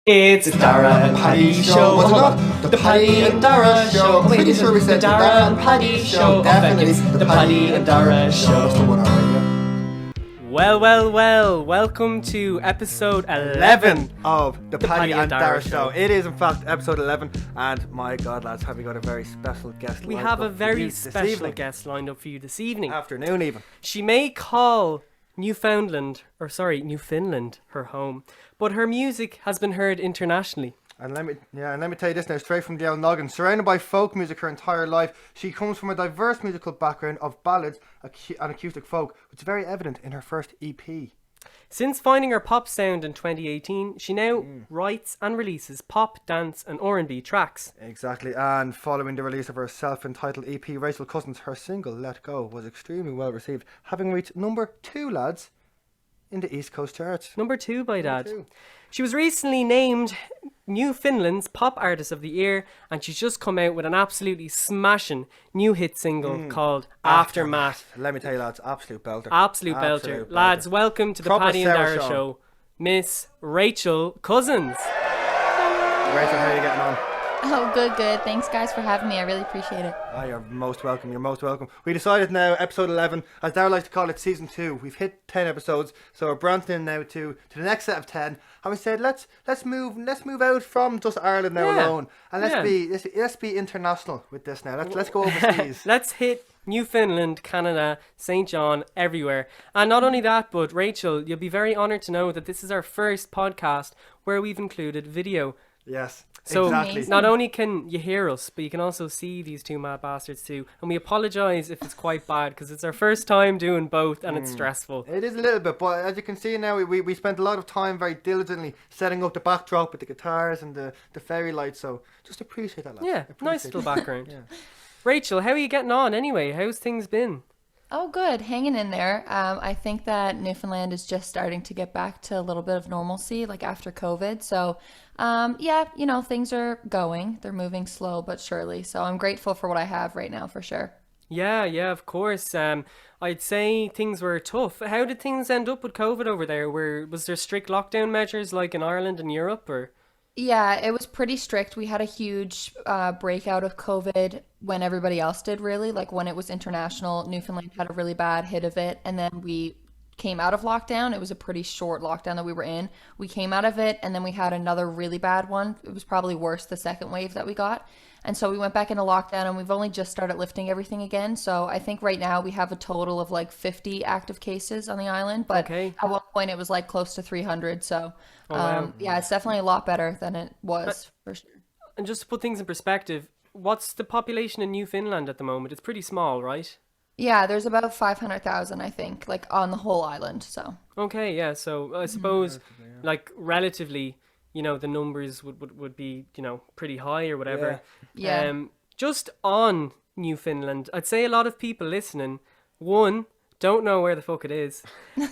It's a Darragh and Paddy show. Was it not? The Paddy and Darragh show. I'm pretty sure we said the Darragh and Paddy show. Definitely. The Paddy and Darragh That's the show. one, alright, yeah. Well. Welcome to episode 11 of the Paddy and Darragh show. show. It is, in fact, episode 11, and my God, lads, have we got a very special guest We lined have up a for very you this special evening. guest lined up for you this evening. Afternoon, even. She may call Newfoundland her home, but her music has been heard internationally. And let me tell you this now, straight from the old noggin. Surrounded by folk music her entire life, she comes from a diverse musical background of ballads and acoustic folk, which is very evident in her first EP. Since finding her pop sound in 2018, she now writes and releases pop, dance and R&B tracks. Exactly, and following the release of her self-entitled EP, Rachel Cousins, her single Let Go was extremely well received, having reached number 2, lads, in the East Coast charts. Number 2 by Dad. Number 2. She was recently named Newfoundland's Pop Artist of the Year, and she's just come out with an absolutely smashing new hit single called Aftermath. Let me tell you, lads, absolute belter. Absolute belter. Lads, welcome to the Proper Paddy and Sarah Darragh Sean. show, Miss Rachel Cousins. Rachel, how are you getting on? Oh, good. Thanks, guys, for having me. I really appreciate it. Oh, you're most welcome. We decided now, episode 11, as Darragh likes to call it, season 2. We've hit 10 episodes, so we're branching in now to the next set of 10. And we said, let's move out from just Ireland now alone, and let's be international with this now. Let's go overseas. Let's hit Newfoundland, Canada, St. John, everywhere. And not only that, but Rachel, you'll be very honoured to know that this is our first podcast where we've included video. Yes, So exactly. Amazing. not only can you hear us, but you can also see these two mad bastards too. And we apologise if it's quite bad, because it's our first time doing both and it's stressful. It is a little bit, but as you can see now, we spent a lot of time very diligently setting up the backdrop with the guitars and the fairy lights, so just appreciate that, lads. Yeah, nice Appreciate little it. background. Yeah. Rachel, how are you getting on anyway? How's things been? Oh, good. Hanging in there. I think that Newfoundland is just starting to get back to a little bit of normalcy, like after COVID. So, things are going. They're moving slow but surely. So I'm grateful for what I have right now, for sure. Yeah, of course. I'd say things were tough. How did things end up with COVID over there? Was there strict lockdown measures like in Ireland and Europe, or? Yeah, it was pretty strict. We had a huge breakout of COVID when everybody else did, really. Like when it was international, Newfoundland had a really bad hit of it. And then we came out of lockdown. It was a pretty short lockdown that we were in. We came out of it and then we had another really bad one. It was probably worse the second wave that we got. And so we went back into lockdown and we've only just started lifting everything again. So I think right now we have a total of like 50 active cases on the island. But Okay. at one point it was like close to 300. So wow. yeah, it's definitely a lot better than it was for sure. And just to put things in perspective, what's the population in Newfoundland at the moment? It's pretty small, right? Yeah, there's about 500,000, I think, like on the whole island. So Okay, yeah. So I suppose, like relatively, the numbers would be, pretty high or whatever. Yeah. Just on Newfoundland, I'd say a lot of people listening, one, don't know where the fuck it is,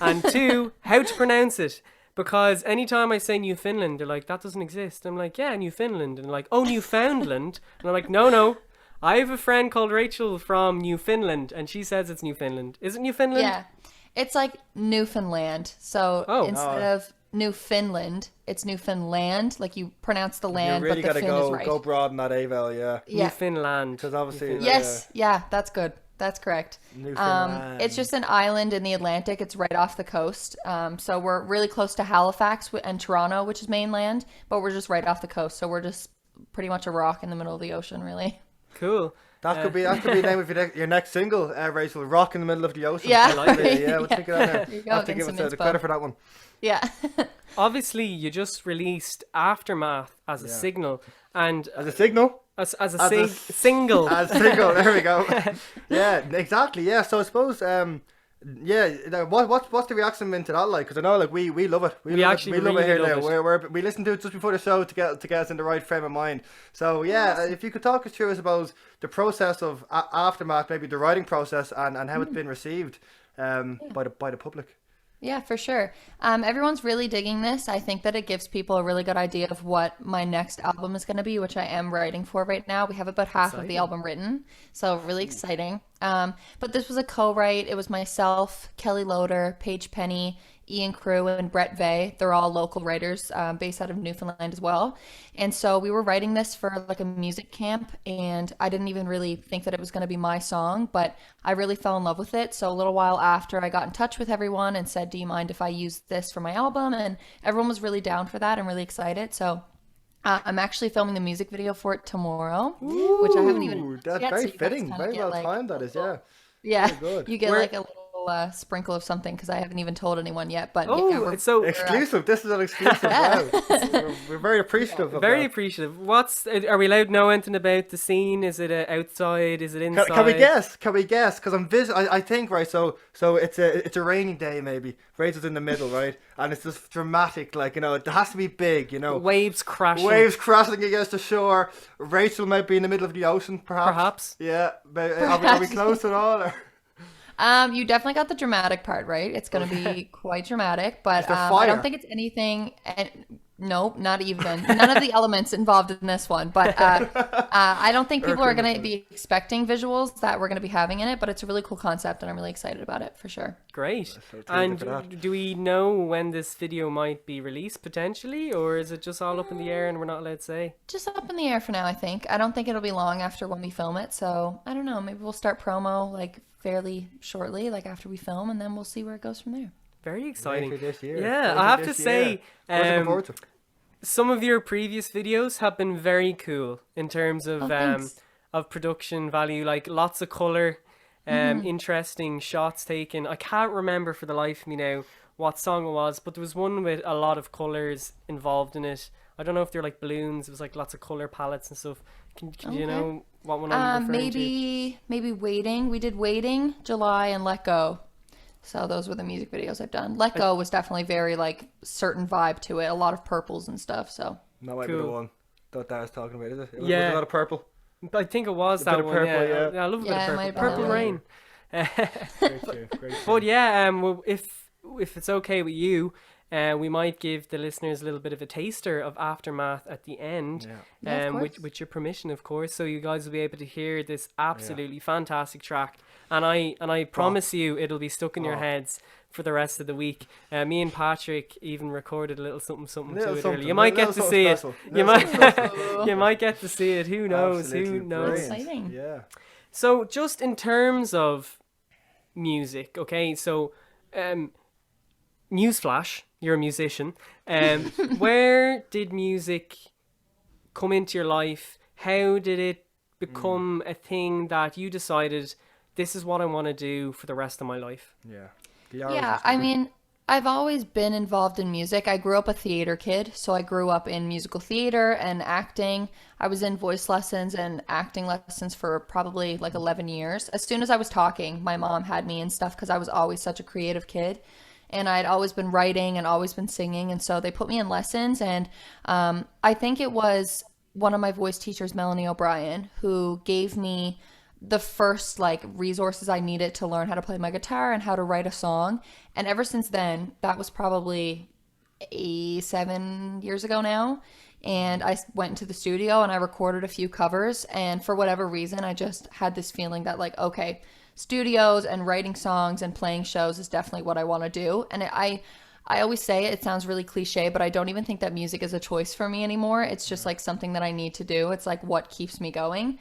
and two, how to pronounce it. Because anytime I say Newfoundland, they're like, that doesn't exist. I'm like, yeah, Newfoundland. And they're like, oh, Newfoundland. And I'm like, no. I have a friend called Rachel from Newfoundland, and she says it's Newfoundland. Is it Newfoundland? yeah, it's like Newfoundland. So instead of Newfoundland, it's Newfoundland. Like you pronounce the You land, really but got the to fin is right. go broad in that AVL, yeah. Yeah. Newfoundland. Because obviously, Yes. Yeah, that's good. That's correct. Newfoundland. It's just an island in the Atlantic. It's right off the coast. So we're really close to Halifax and Toronto, which is mainland, but we're just right off the coast. So we're just pretty much a rock in the middle of the ocean, really. Cool. That could be the name of your next single, Rachel. Rock in the middle of the ocean. Yeah. I like it. Yeah, we'll take it on there. There you go, I'll have to getting give some us the inspo. credit for that one. Yeah. Obviously, you just released Aftermath as a signal, and As a signal? as a As a single. As a single, there we go. Yeah, exactly. Yeah, so I suppose, what's the reaction been to that like? Because I know, like, we love it. We love actually it. We love it really here love now. it. We listened to it just before the show to get us in the right frame of mind. So yeah, if you could talk us through, I suppose, the process of Aftermath, maybe the writing process, and how it's been received by the public. Yeah, for sure. Everyone's really digging this. I think that it gives people a really good idea of what my next album is going to be, which I am writing for right now. We have about half of the album written, so really exciting. But this was a co-write. It was myself, Kelly Loader, Paige Penny, Ian Crew and Brett Vey. They're all local writers based out of Newfoundland as well. And so we were writing this for like a music camp, and I didn't even really think that it was going to be my song, but I really fell in love with it. So a little while after, I got in touch with everyone and said, do you mind if I use this for my album? And everyone was really down for that and really excited. So I'm actually filming the music video for it tomorrow, which I haven't even That's yet, very so you guys fitting. kinda Very get, well like, timed, that is, yeah. yeah, Very good. you get like a little sprinkle of something because I haven't even told anyone yet. But Oh, yeah, it's so Exclusive. This is an exclusive. Yeah. Wow. We're very appreciative of very that. appreciative. Are we allowed to know anything about the scene? Is it outside? Is it inside? Can we guess? Can we guess? Because I think, right, so it's a rainy day maybe. Rachel's in the middle, right? And it's just dramatic, like, it has to be big, Waves crashing. Waves crashing against the shore. Rachel might be in the middle of the ocean, perhaps. Perhaps. Yeah. But are we close at all? Or? You definitely got the dramatic part right. It's going to be quite dramatic, but there I fire? don't think it's anything. Nope, not even. None of the elements involved in this one. But I don't think people are going to be expecting visuals that we're going to be having in it. But it's a really cool concept, and I'm really excited about it for sure. Great. So tuned And for that. do we know when this video might be released potentially, or is it just all up in the air and we're not allowed to say? Just up in the air for now, I think. I don't think it'll be long after when we film it. So I don't know. Maybe we'll start promo like fairly shortly, like after we film, and then we'll see where it goes from there. Very exciting. Later this year. Yeah, Later I have to this say, year. Looking forward to it. some of your previous videos have been very cool in terms of thanks. of production value, like lots of color, interesting shots taken. I can't remember for the life of me now what song it was, but there was one with a lot of colors involved in it. I don't know if they're like balloons. It was like lots of color palettes and stuff. Can you know what one I'm referring to? Maybe Waiting. We did Waiting, July, and Let Go. So those were the music videos I've done. Let Go was definitely very like certain vibe to it. A lot of purples and stuff. So That might be the Cool. one that I was talking about, is it? Was Yeah. it a lot of purple? I think it was A that bit of one. purple, Yeah, yeah. I love a Yeah, it bit might of have purple. been Purple that rain. Great tune, great tune. But yeah, well, if it's okay with you, we might give the listeners a little bit of a taster of Aftermath at the end, Yeah, of course. with your permission, of course, so you guys will be able to hear this absolutely fantastic track. And I promise you, it'll be stuck in your heads for the rest of the week. Me and Patrick even recorded a little something Little to it something, earlier. You might little get to something see it. special, You little might something special. you might get to see it. Who knows? Absolutely Who knows? brilliant. Exciting. Yeah. So just in terms of music, okay, so newsflash, you're a musician. Where did music come into your life? How did it become a thing that you decided this is what I want to do for the rest of my life? Yeah. yeah, I mean, I've always been involved in music. I grew up a theater kid, so I grew up in musical theater and acting. I was in voice lessons and acting lessons for probably like 11 years. As soon as I was talking, my mom had me and stuff because I was always such a creative kid. And I'd always been writing and always been singing. And so they put me in lessons. And I think it was one of my voice teachers, Melanie O'Brien, who gave me the first like resources I needed to learn how to play my guitar and how to write a song. And ever since then, that was probably 7 years ago now. And I went into the studio and I recorded a few covers. And for whatever reason, I just had this feeling that like, okay, studios and writing songs and playing shows is definitely what I want to do. And I always say it sounds really cliche, but I don't even think that music is a choice for me anymore. It's just like something that I need to do. It's like what keeps me going,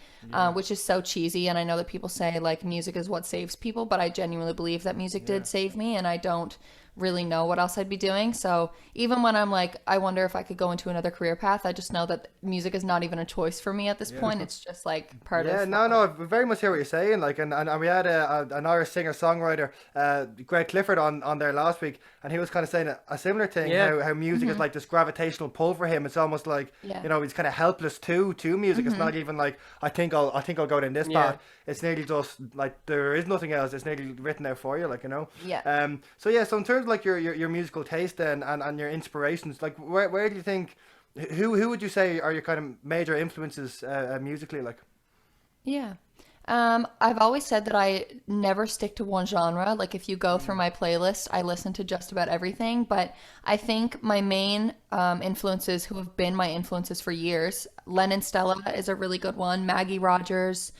which is so cheesy. And I know that people say like music is what saves people, but I genuinely believe that music did save me, and I don't really know what else I'd be doing. So even when I'm like, I wonder if I could go into another career path, I just know that music is not even a choice for me at this point. It's just like part of. Yeah, no, I very much hear what you're saying. Like, and we had an Irish singer songwriter, Greg Clifford, on there last week, and he was kind of saying a similar thing. Yeah. How music is like this gravitational pull for him. It's almost like he's kind of helpless to music. It's not even like I think I'll go down this path. It's nearly just like there is nothing else. It's nearly written out for you, like, you know. Yeah. So in terms of like your musical taste then and your inspirations, like where do you think who would you say are your kind of major influences musically, like? Yeah. I've always said that I never stick to one genre. Like if you go through my playlist, I listen to just about everything. But I think my main influences, who have been my influences for years, Len and Stella is a really good one. Maggie Rogers,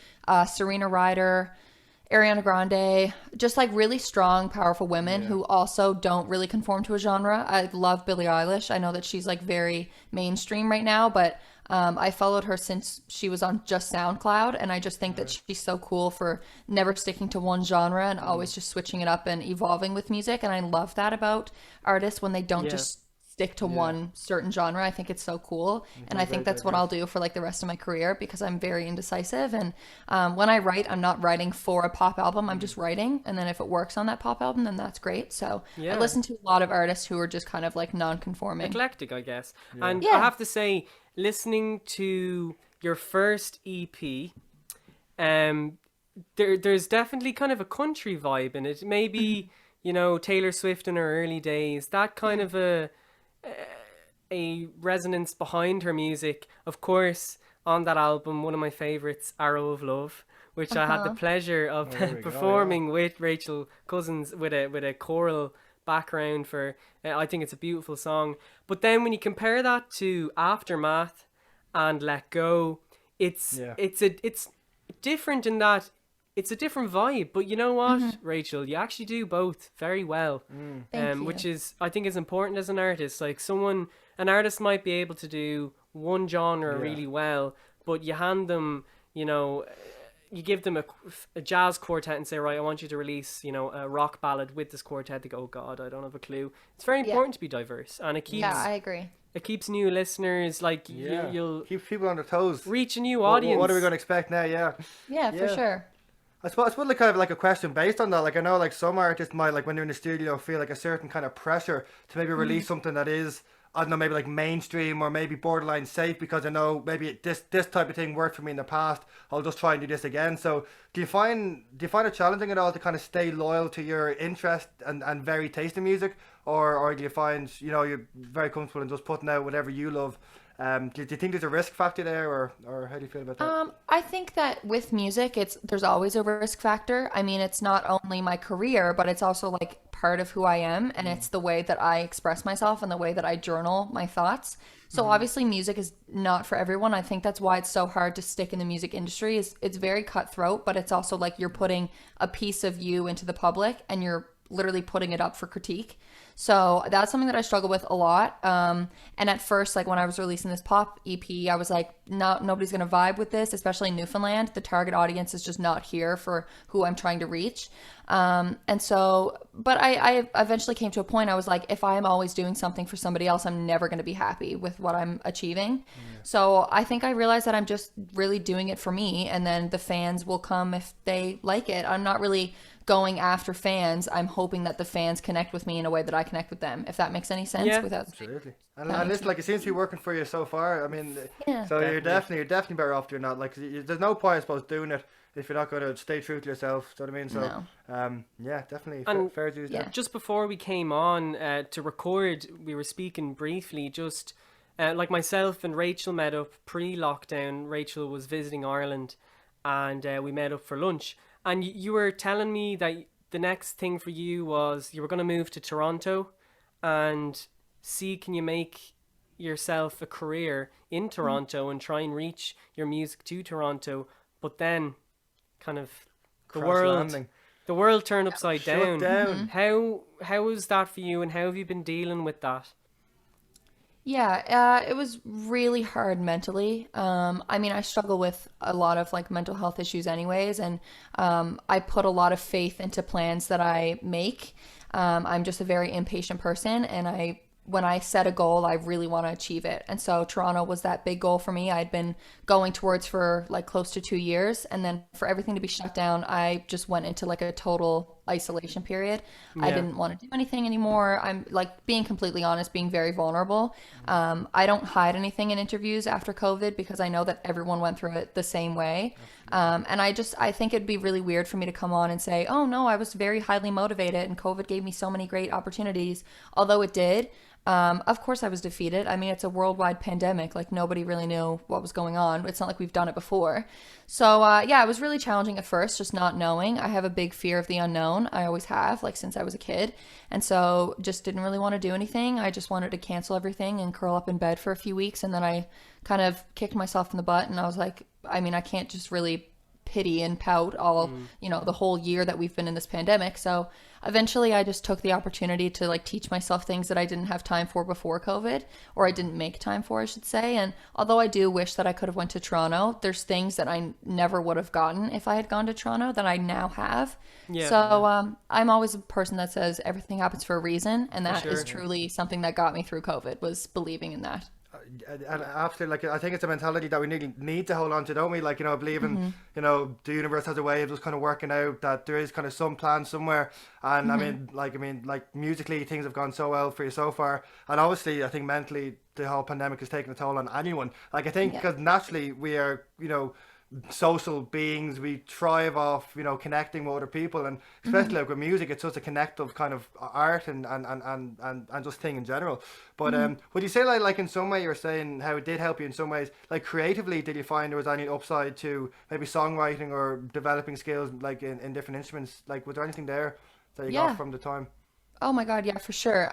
Serena Ryder, Ariana Grande, just like really strong, powerful women who also don't really conform to a genre. I love Billie Eilish. I know that she's like very mainstream right now, but I followed her since she was on just SoundCloud, and I just think that she's so cool for never sticking to one genre and always just switching it up and evolving with music. And I love that about artists when they don't just stick to one certain genre. I think it's so cool, and I think that's what I'll do for like the rest of my career, because I'm very indecisive. And when I write, I'm not writing for a pop album. I'm just writing, and then if it works on that pop album, then that's great. So I listen to a lot of artists who are just kind of like non-conforming, eclectic, I guess. And I have to say, listening to your first EP, there's definitely kind of a country vibe in it. Maybe you know, Taylor Swift in her early days, that kind of a resonance behind her music. Of course, on that album, one of my favorites, Arrow of Love, which I had the pleasure of performing with Rachel Cousins with a choral background for. I think it's a beautiful song. But then when you compare that to Aftermath and Let Go, it's different in that it's a different vibe. But you know what, Rachel, you actually do both very well. Thank you. Which is, I think, is important as an artist. Like an artist might be able to do one genre really well, but you hand them, you know, you give them a jazz quartet and say, right, I want you to release, you know, a rock ballad with this quartet. They go, oh God, I don't have a clue. It's very important to be diverse, and it keeps. Yeah, I agree. It keeps new listeners, like you'll keep people on their toes, reach a new audience. What are we going to expect now? Yeah, for sure. I suppose like kind of like a question based on that. Like I know like some artists might, like when they're in the studio, feel like a certain kind of pressure to maybe release something that is, I don't know, maybe like mainstream or maybe borderline safe, because I know maybe this type of thing worked for me in the past. I'll just try and do this again. So do you find it challenging at all to kind of stay loyal to your interest and very taste in music, or do you find, you know, you're very comfortable in just putting out whatever you love? Do you think there's a risk factor there, or how do you feel about that? I think that with music, there's always a risk factor. I mean, it's not only my career, but it's also like part of who I am, and it's the way that I express myself and the way that I journal my thoughts. So obviously music is not for everyone. I think that's why it's so hard to stick in the music industry. It's very cutthroat, but it's also like you're putting a piece of you into the public, and you're literally putting it up for critique. So that's something that I struggle with a lot. And at first, like when I was releasing this pop EP, I was like, nobody's going to vibe with this, especially in Newfoundland. The target audience is just not here for who I'm trying to reach. And so, but I eventually came to a point, I was like, if I'm always doing something for somebody else, I'm never going to be happy with what I'm achieving. So I think I realized that I'm just really doing it for me, and then the fans will come if they like it. I'm not really going after fans. I'm hoping that the fans connect with me in a way that I connect with them, if that makes any sense. Absolutely. And listen, like, it seems to be working for you so far. I mean, so you're definitely better off doing that. Like, there's no point, I suppose, doing it if you're not going to stay true to yourself. Do you know what I mean? So, definitely. And fair dues there. Just before we came on to record, we were speaking briefly, just like myself and Rachel met up pre-lockdown. Rachel was visiting Ireland, and we met up for lunch. And you were telling me that the next thing for you was you were going to move to Toronto and see, can you make yourself a career in Toronto and try and reach your music to Toronto, but then kind of the world turned upside down. How was that for you, and how have you been dealing with that? Yeah, it was really hard mentally. I mean, I struggle with a lot of like mental health issues anyways, and I put a lot of faith into plans that I make. I'm just a very impatient person, and when I set a goal, I really want to achieve it. And so Toronto was that big goal for me. I'd been going towards for like close to 2 years. And then for everything to be shut down, I just went into like a total isolation period. I didn't want to do anything anymore. I'm like, being completely honest, being very vulnerable. I don't hide anything in interviews after COVID, because I know that everyone went through it the same way. And I think it'd be really weird for me to come on and say, oh no, I was very highly motivated and COVID gave me so many great opportunities, although it did. Of course I was defeated. I mean, it's a worldwide pandemic. Like, nobody really knew what was going on. It's not like we've done it before. So, it was really challenging at first, just not knowing. I have a big fear of the unknown. I always have, like, since I was a kid. And so just didn't really want to do anything. I just wanted to cancel everything and curl up in bed for a few weeks. And then I kind of kicked myself in the butt, and I was like, I mean, I can't just really pity and pout all, the whole year that we've been in this pandemic. So eventually I just took the opportunity to like teach myself things that I didn't have time for before COVID, or I didn't make time for, I should say. And although I do wish that I could have went to Toronto, there's things that I never would have gotten if I had gone to Toronto that I now have. Yeah. So I'm always a person that says everything happens for a reason, and that is sure. truly something that got me through COVID, was believing in that. And after, like, I think it's a mentality that we need to hold on to, don't we? Like, believing, the universe has a way of just kind of working out, that there is kind of some plan somewhere. And I mean, like musically, things have gone so well for you so far. And obviously, I think mentally, the whole pandemic has taken a toll on anyone. Like, I think because naturally we are, social beings, we thrive off connecting with other people, and especially like with music, it's such a connective kind of art and just thing in general. But would you say like in some way, you were saying how it did help you in some ways, like creatively, did you find there was any upside to maybe songwriting or developing skills like in different instruments? Like, was there anything there that you got from the time? Oh my God, yeah, for sure.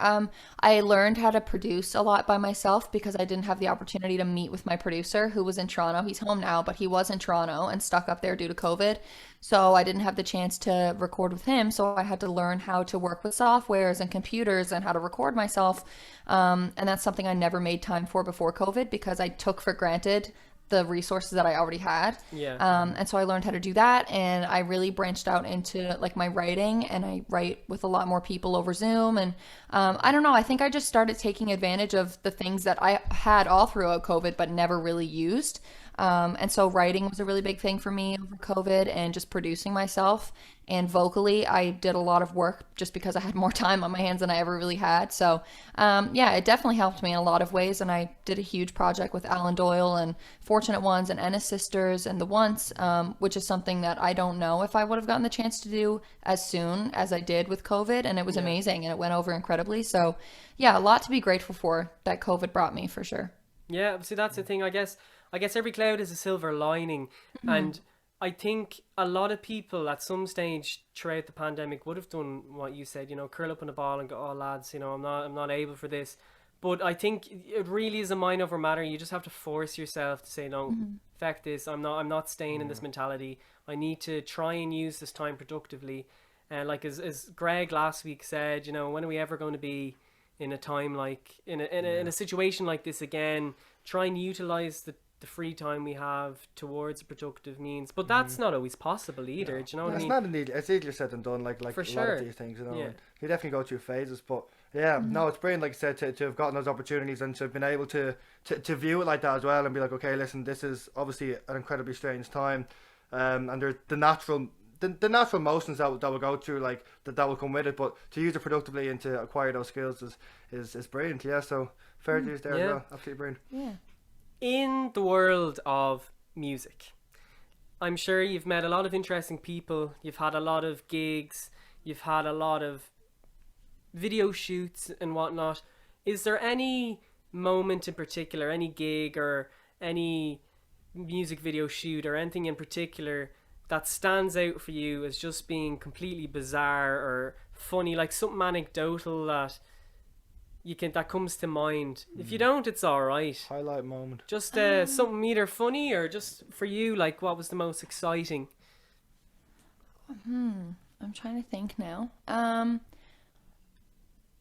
I learned how to produce a lot by myself because I didn't have the opportunity to meet with my producer, who was in Toronto. He's home now, but he was in Toronto and stuck up there due to COVID. So I didn't have the chance to record with him. So I had to learn how to work with softwares and computers and how to record myself. And that's something I never made time for before COVID because I took for granted the resources that I already had. And so I learned how to do that, and I really branched out into like my writing, and I write with a lot more people over Zoom. And I don't know, I think I just started taking advantage of the things that I had all throughout COVID but never really used. And so writing was a really big thing for me over COVID, and just producing myself. And vocally, I did a lot of work just because I had more time on my hands than I ever really had. So, it definitely helped me in a lot of ways. And I did a huge project with Alan Doyle and Fortunate Ones and Ennis Sisters and The Once, which is something that I don't know if I would have gotten the chance to do as soon as I did with COVID. And it was amazing, and it went over incredibly. So, yeah, a lot to be grateful for that COVID brought me, for sure. Yeah, see, that's the thing. I guess every cloud is a silver lining, and I think a lot of people at some stage throughout the pandemic would have done what you said, curl up in a ball and go, "Oh lads, I'm not able for this." But I think it really is a mind over matter. You just have to force yourself to say, "No, feck this. I'm not staying in this mentality. I need to try and use this time productively." And like as Greg last week said, when are we ever going to be in a time like in a situation like this again? Try and utilize the free time we have towards a productive means, but that's not always possible either. Do you know what I mean? It's not indeed. It's easier said than done. Like for a sure. lot of these things, you definitely go through phases. But no, it's brilliant, like I said, to have gotten those opportunities and to have been able to view it like that as well, and be like, okay, listen, this is obviously an incredibly strange time, and there's the natural motions that will go through, like that will come with it. But to use it productively and to acquire those skills is brilliant. Yeah, so fair dues there as well. Absolutely brilliant. Yeah. In the world of music, I'm sure you've met a lot of interesting people. You've had a lot of gigs. You've had a lot of video shoots and whatnot. Is there any moment in particular, any gig or any music video shoot or anything in particular that stands out for you as just being completely bizarre or funny, like something anecdotal that that comes to mind? If you don't, it's all right. Highlight moment. Just something either funny or just for you, like what was the most exciting? I'm trying to think now.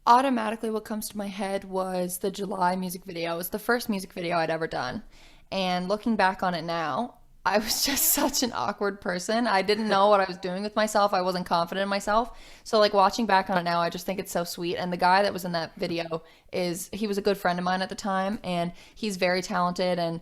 Automatically what comes to my head was the July music video. It was the first music video I'd ever done. And looking back on it now, I was just such an awkward person. I didn't know what I was doing with myself. I wasn't confident in myself. So like watching back on it now, I just think it's so sweet. And the guy that was in that video he was a good friend of mine at the time, and he's very talented, and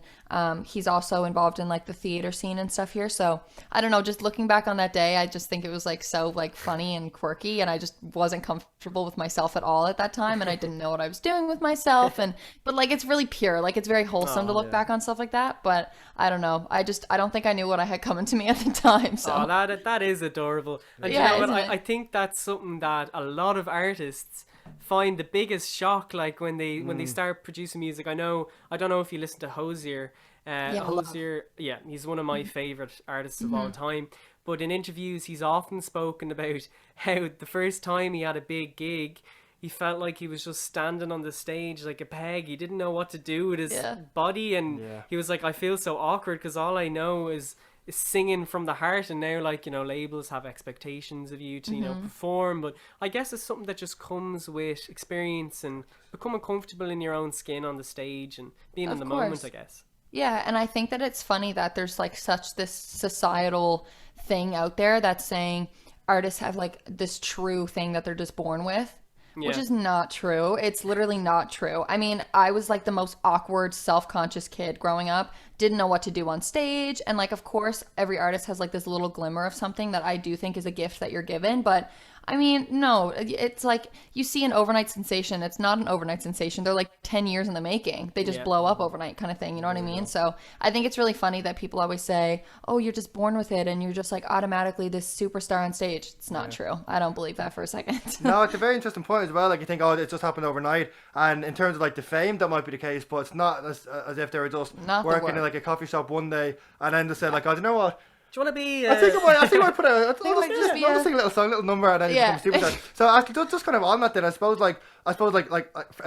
he's also involved in like the theater scene and stuff here. So I don't know, just looking back on that day, I just think it was like so like funny and quirky, and I just wasn't comfortable with myself at all at that time, and I didn't know what I was doing with myself. But like it's really pure, like it's very wholesome to look back on stuff like that. But I don't know, I don't think I knew what I had coming to me at the time. So that is adorable. And yeah, you know what? isn't it? I think that's something that a lot of artists find the biggest shock, like when they start producing music. I don't know if you listen to Hosier. Hosier, he's one of my favorite artists of all time. But in interviews, he's often spoken about how the first time he had a big gig, he felt like he was just standing on the stage like a peg. He didn't know what to do with his body, and he was like, I feel so awkward because all I know is singing from the heart, and now like, you know, labels have expectations of you to, you know, perform, but I guess it's something that just comes with experience and becoming comfortable in your own skin on the stage and being in the moment, I guess. Yeah, and I think that it's funny that there's like such this societal thing out there that's saying artists have like this true thing that they're just born with. Which is not true. It's literally not true. I mean, I was like the most awkward, self-conscious kid growing up. Didn't know what to do on stage. And like, of course, every artist has like this little glimmer of something that I do think is a gift that you're given. But I mean, no, it's like you see an overnight sensation. It's not an overnight sensation. They're like 10 years in the making. They just blow up overnight kind of thing. You know what I mean? So I think it's really funny that people always say, oh, you're just born with it and you're just like automatically this superstar on stage. It's not true. I don't believe that for a second. No, it's a very interesting point as well. Like you think, oh, it just happened overnight. And in terms of like the fame, that might be the case, but it's not as if they were just working in like a coffee shop one day and then just said like, oh, do you know what? Do you want to be? I think I might put I'll just sing a little song, little number, and then become a superstar. So actually, just kind of on that, then I suppose like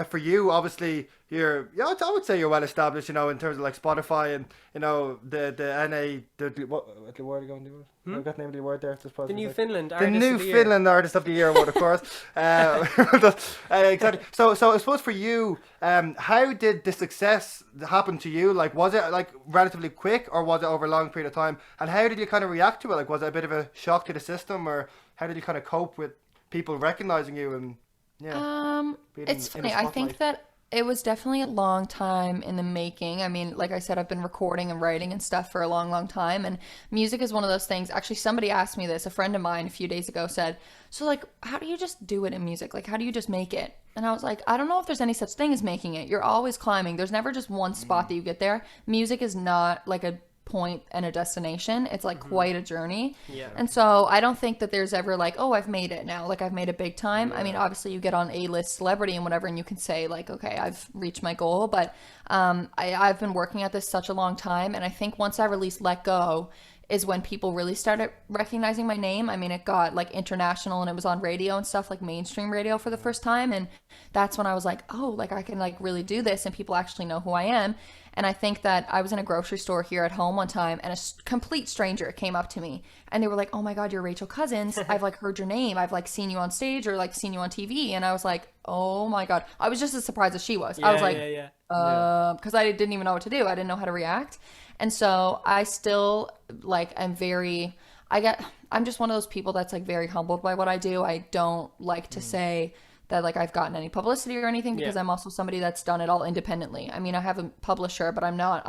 for you, obviously I would say you're well established, you know, in terms of like Spotify and you know the what the word are going to do? I've got the name of the award there. The Newfoundland Artist of the Year award, of course. Exactly. So I suppose for you, how did the success happen to you? Like, was it like relatively quick, or was it over a long period of time? And how did you kind of react to it? Like, was it a bit of a shock to the system, or how did you kind of cope with people recognizing you and it's funny. I think that it was definitely a long time in the making. I mean, like I said, I've been recording and writing and stuff for a long, long time. And music is one of those things. Actually, somebody asked me this. A friend of mine a few days ago said, so like, how do you just do it in music? Like, how do you just make it? And I was like, I don't know if there's any such thing as making it. You're always climbing. There's never just one spot that you get there. Music is not like a point and a destination. It's like quite a journey. And so I don't think that there's ever like, oh, I've made it now, like I've made it big time. I mean, obviously you get on A-list celebrity and whatever and you can say like, okay, I've reached my goal, but I've been working at this such a long time, and I think once I released Let Go is when people really started recognizing my name. I mean, it got like international and it was on radio and stuff, like mainstream radio for the first time, and that's when I was like, oh, like I can like really do this and people actually know who I am. And I think that I was in a grocery store here at home one time and a complete stranger came up to me and they were like, oh my God, you're Rachel Cousins. I've like heard your name. I've like seen you on stage or like seen you on TV. And I was like, oh my God. I was just as surprised as she was. I was like, because I didn't even know what to do. I didn't know how to react. And so I still like, I'm just one of those people that's like very humbled by what I do. I don't like to say that like I've gotten any publicity or anything because I'm also somebody that's done it all independently. I mean, I have a publisher, but I'm not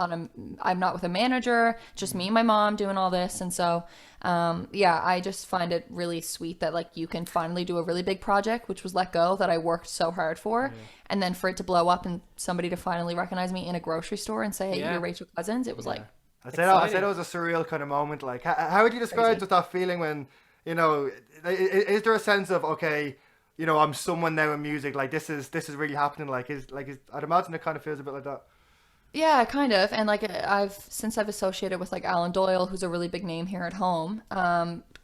with a manager, just me and my mom doing all this. And so, I just find it really sweet that like you can finally do a really big project, which was Let Go, that I worked so hard for. And then for it to blow up and somebody to finally recognize me in a grocery store and say, hey, you're Rachel Cousins. It was like, I said it was a surreal kind of moment. Like, how would you describe just that feeling when, you know, is there a sense of, okay, you know, I'm someone now in music, like this is really happening, I'd imagine it kind of feels a bit like that. Yeah, kind of. And like since I've associated with like Alan Doyle, who's a really big name here at home,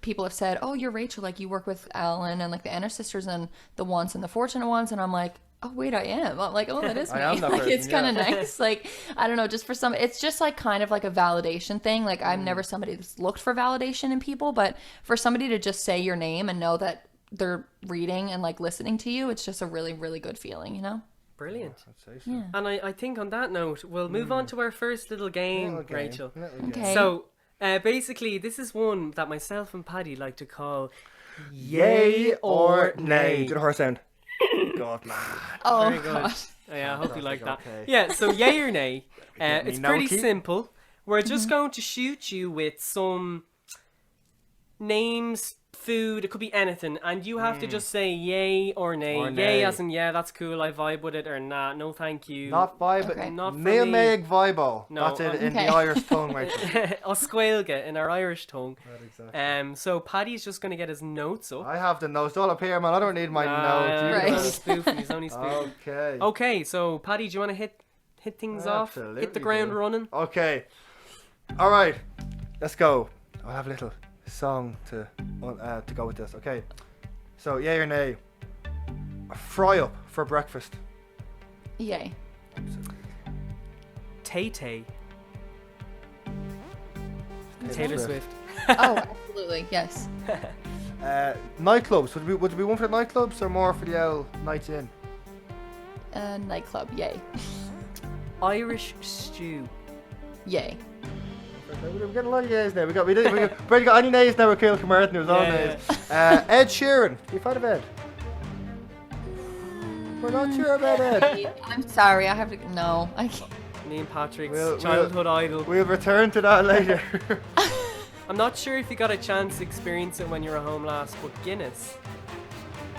people have said, oh, you're Rachel, like you work with Alan and like the Ennis sisters and the Once and the Fortunate Ones. And I'm like, oh wait, I am. I'm like, oh, that is me. I am that like person, it's kind of nice. Like, I don't know, just for some, it's just like kind of like a validation thing. Like I'm never somebody that's looked for validation in people, but for somebody to just say your name and know that they're reading and like listening to you, it's just a really, really good feeling, you know? Brilliant. I'd say so. Yeah. And I think on that note, we'll move on to our first little game, Rachel. Okay. So basically, this is one that myself and Paddy like to call Yay or Nay. Do the horse sound. God, man. Oh, Very good. gosh. Yeah, I hope you like that. Okay. Yeah, so yay or nay. It's pretty Gnocchi. simple. We're just going to shoot you with some names, food, it could be anything, and you have to just say yay or nay. Or Yay nay. as in yeah, that's cool, I vibe with it, or nah, no thank you. Not vibe, Okay. Not for Neil me. Meg Vibo. No, That's it in the okay. Irish tongue, right? Oscuelga in our Irish tongue. Exactly. So Paddy's just going to get his notes up. I have the notes all up here, man. I don't need my notes. You Right. He's only spoofing, he's only spoofing. Okay. Okay, so Paddy, do you want to hit things off? Absolutely Hit the ground do. running? Okay. All right. Let's go. I'll have a little song to go with this. Okay. So, yay or nay? Fry up for breakfast. Yay. Tay-tay. Taylor Swift. Oh, absolutely, yes. Nightclubs. Would it be one for the nightclubs or more for the old nights in? Nightclub, yay. Irish stew. Yay. We're getting a lot of yays now. We barely got any nays now with Kilke Martin. It was all nays. Ed Sheeran. You thought of Ed? We're not sure about Ed. I'm sorry, I have to. No, I can't. Me and Patrick's childhood idol. We'll return to that later. I'm not sure if you got a chance to experience it when you were home last, but Guinness.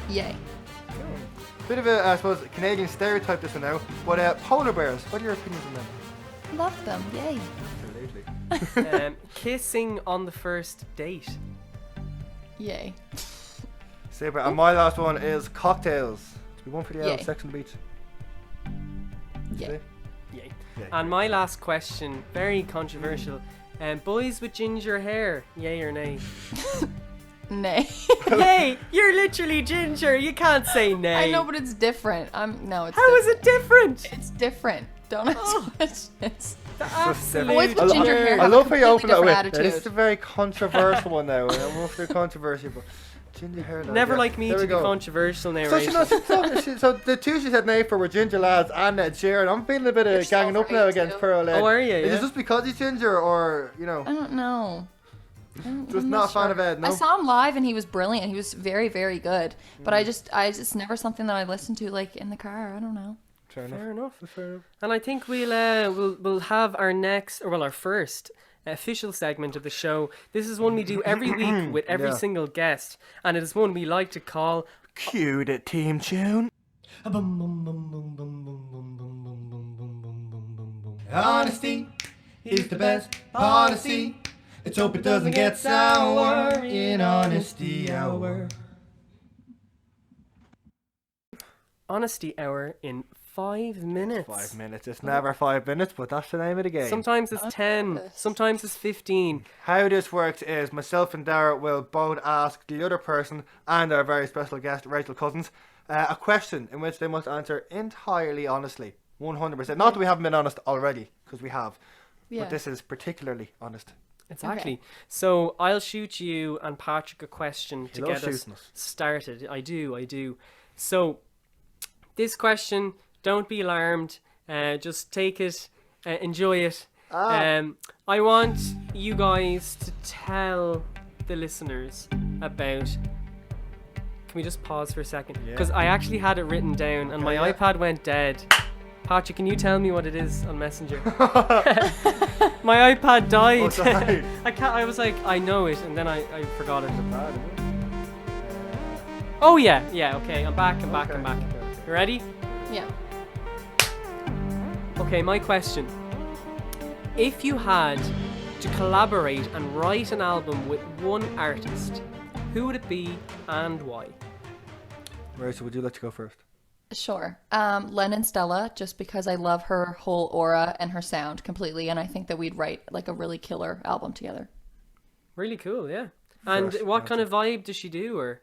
Yay. Bit of a, I suppose, Canadian stereotype this one now. But polar bears, what are your opinions on them? Love them, yay. Absolutely. Kissing on the first date. Yay. Super. And my last one is cocktails. To be one for the Yay. old Sex on the Beach. Yay. Yay. And my last question, very controversial. Boys with ginger hair, yay or nay? Nay. Yay! You're literally ginger. You can't say nay. I know, but it's different. No, it's How is it different? It's different. Don't ask questions. The absolute Boys with ginger hair I have love a how you open that completely with. different This is a attitude. very controversial one now. I'm up for controversy, but ginger hair. Never like me There to we be go. controversial now, So, Rachel. so the two she said nay for were Ginger Lads and Ed Sheeran. I'm feeling a bit of so ganging up now right, against too. Pearl Ed. Oh, are you? Is Yeah? it just because he's ginger or, you know? I don't know. Just not a fan of Ed, no? I saw him live and he was brilliant. He was very, very good. But I just never something that I listened to like in the car. I don't know. Fair Fair enough. Fair enough. And I think we'll have our next, or well, our first official segment of the show. This is one we do every week with every Yeah. single guest, and it is one we like to call Cue the team tune. Honesty is the best policy. Let's hope it doesn't get sour in honesty hour. Honesty Hour in 5 minutes. 5 minutes. It's never 5 minutes, but that's the name of the game. Sometimes it's 10, sometimes it's 15. How this works is myself and Darragh will both ask the other person and our very special guest, Rachel Cousins, a question in which they must answer entirely honestly. 100%. Not that we haven't been honest already, because we have. Yeah. But this is particularly honest. Exactly. So I'll shoot you and Patrick a question to loves get us shooting us. started. I do. So this question, don't be alarmed. Just take it, enjoy it. I want you guys to tell the listeners about. Can we just pause for a second? Yeah. Because I actually had it written down and my yeah. iPad went dead. Patrick, can you tell me what it is on Messenger? My iPad died. Oh, sorry. I was like, I know it, and then I forgot it. Oh yeah, okay, I'm back. You ready? Yeah. Okay, my question. If you had to collaborate and write an album with one artist, who would it be and why? Rachel, would you like to go first? Sure. Len and Stella, just because I love her whole aura and her sound completely, and I think that we'd write like a really killer album together. Really cool, yeah. And First what kind of vibe does she do, or?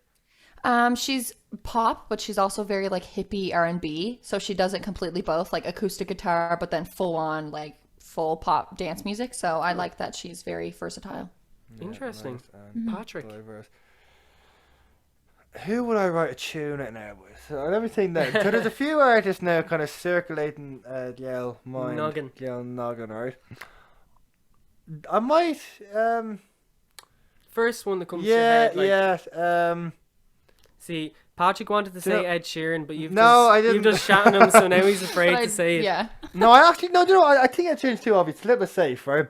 She's pop, but she's also very like hippie R&B, so she does it completely both, like acoustic guitar, but then full on like full pop dance music. So I like that she's very versatile. Interesting. Nice. Patrick. Diverse. Who would I write a tune at now with? So let me think now. So there's a few artists now kind of circulating the old mind. Noggin. The old noggin, right? I might, First one that comes to your head. Like, yeah. See, Patrick wanted to say know- Ed Sheeran, but you've No, just, I didn't. You've just shat on him, so now he's afraid But to say it. Yeah. No, I actually, no, you know, I think I changed too, obviously. It's a little bit safe, right?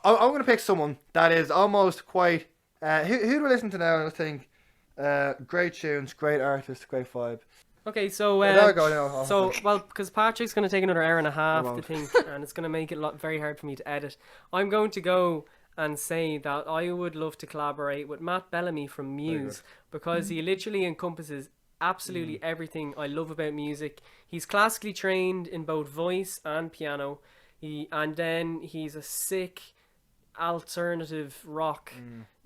I'm going to pick someone that is almost quite, who do I listen to now and I think, great tunes, great artist, great vibe. Okay, so There we go, now. so well, because Patrick's going to take another hour and a half to won't. think, and it's going to make it very hard for me to edit. I'm going to go and say that I would love to collaborate with Matt Bellamy from Muse because he literally encompasses absolutely everything I love about music. He's classically trained in both voice and piano. And then he's a sick alternative rock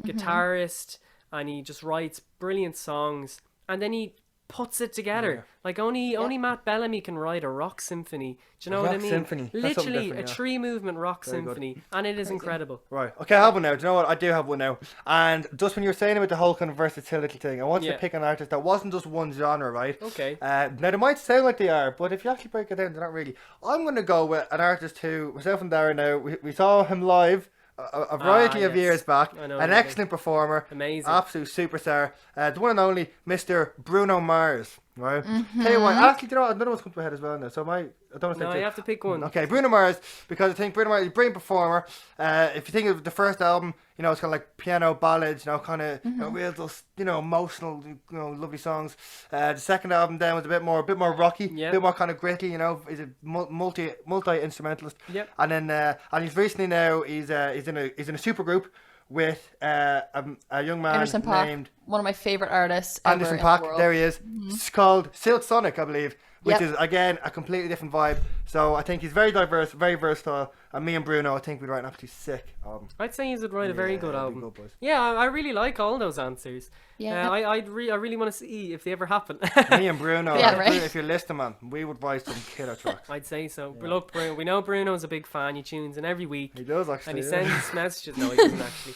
guitarist, and he just writes brilliant songs. And then he puts it together. Yeah. Like only Matt Bellamy can write a rock symphony. Do you know what I rock mean? symphony. That's something Literally different, a yeah. 3-movement rock Very good. symphony, and it is incredible. Right. Okay, I have one now. Do you know what? I do have one now. And just when you were saying about the whole kind of versatility thing, I want you to Yeah. pick an artist that wasn't just one genre, right? Okay. Now, they might sound like they are, but if you actually break it down, they're not really. I'm going to go with an artist who, myself and Darragh now, we saw him live a variety of yes. years back. I know An what you excellent performer. Amazing. Absolute superstar. The one and only Mr. Bruno Mars. Right? Tell you what, actually, do you know what? Another one's come to my head as well now. So I don't want to No, say you have to pick one. Okay, Bruno Mars, because I think Bruno Mars is a brilliant performer. If you think of the first album, you know, it's kind of like piano ballads, you know, kind of real, just, you know, emotional, you know, lovely songs. The second album then was a bit more rocky, Yeah. a bit more kind of gritty, you know. He's a multi instrumentalist. Yep. And then and he's recently now he's in a super group with a young man Anderson .Paak, named one of my favorite artists ever Anderson in the .Paak. world. There he is. It's called Silk Sonic, I believe, which Yep. is again a completely different vibe. So I think he's very diverse, very versatile. And me and Bruno, I think we'd write an absolutely sick album. I'd say he'd write a very good it'd be album. good, boys. Yeah, I really like all those answers. Yeah. I really want to see if they ever happen. Me and Bruno, Yeah, if right. if you're listening, man, we would write some killer tracks. I'd say so. But look, Bruno, we know Bruno's a big fan. He tunes in every week. He does actually. And he yeah. sends messages. No, he doesn't actually.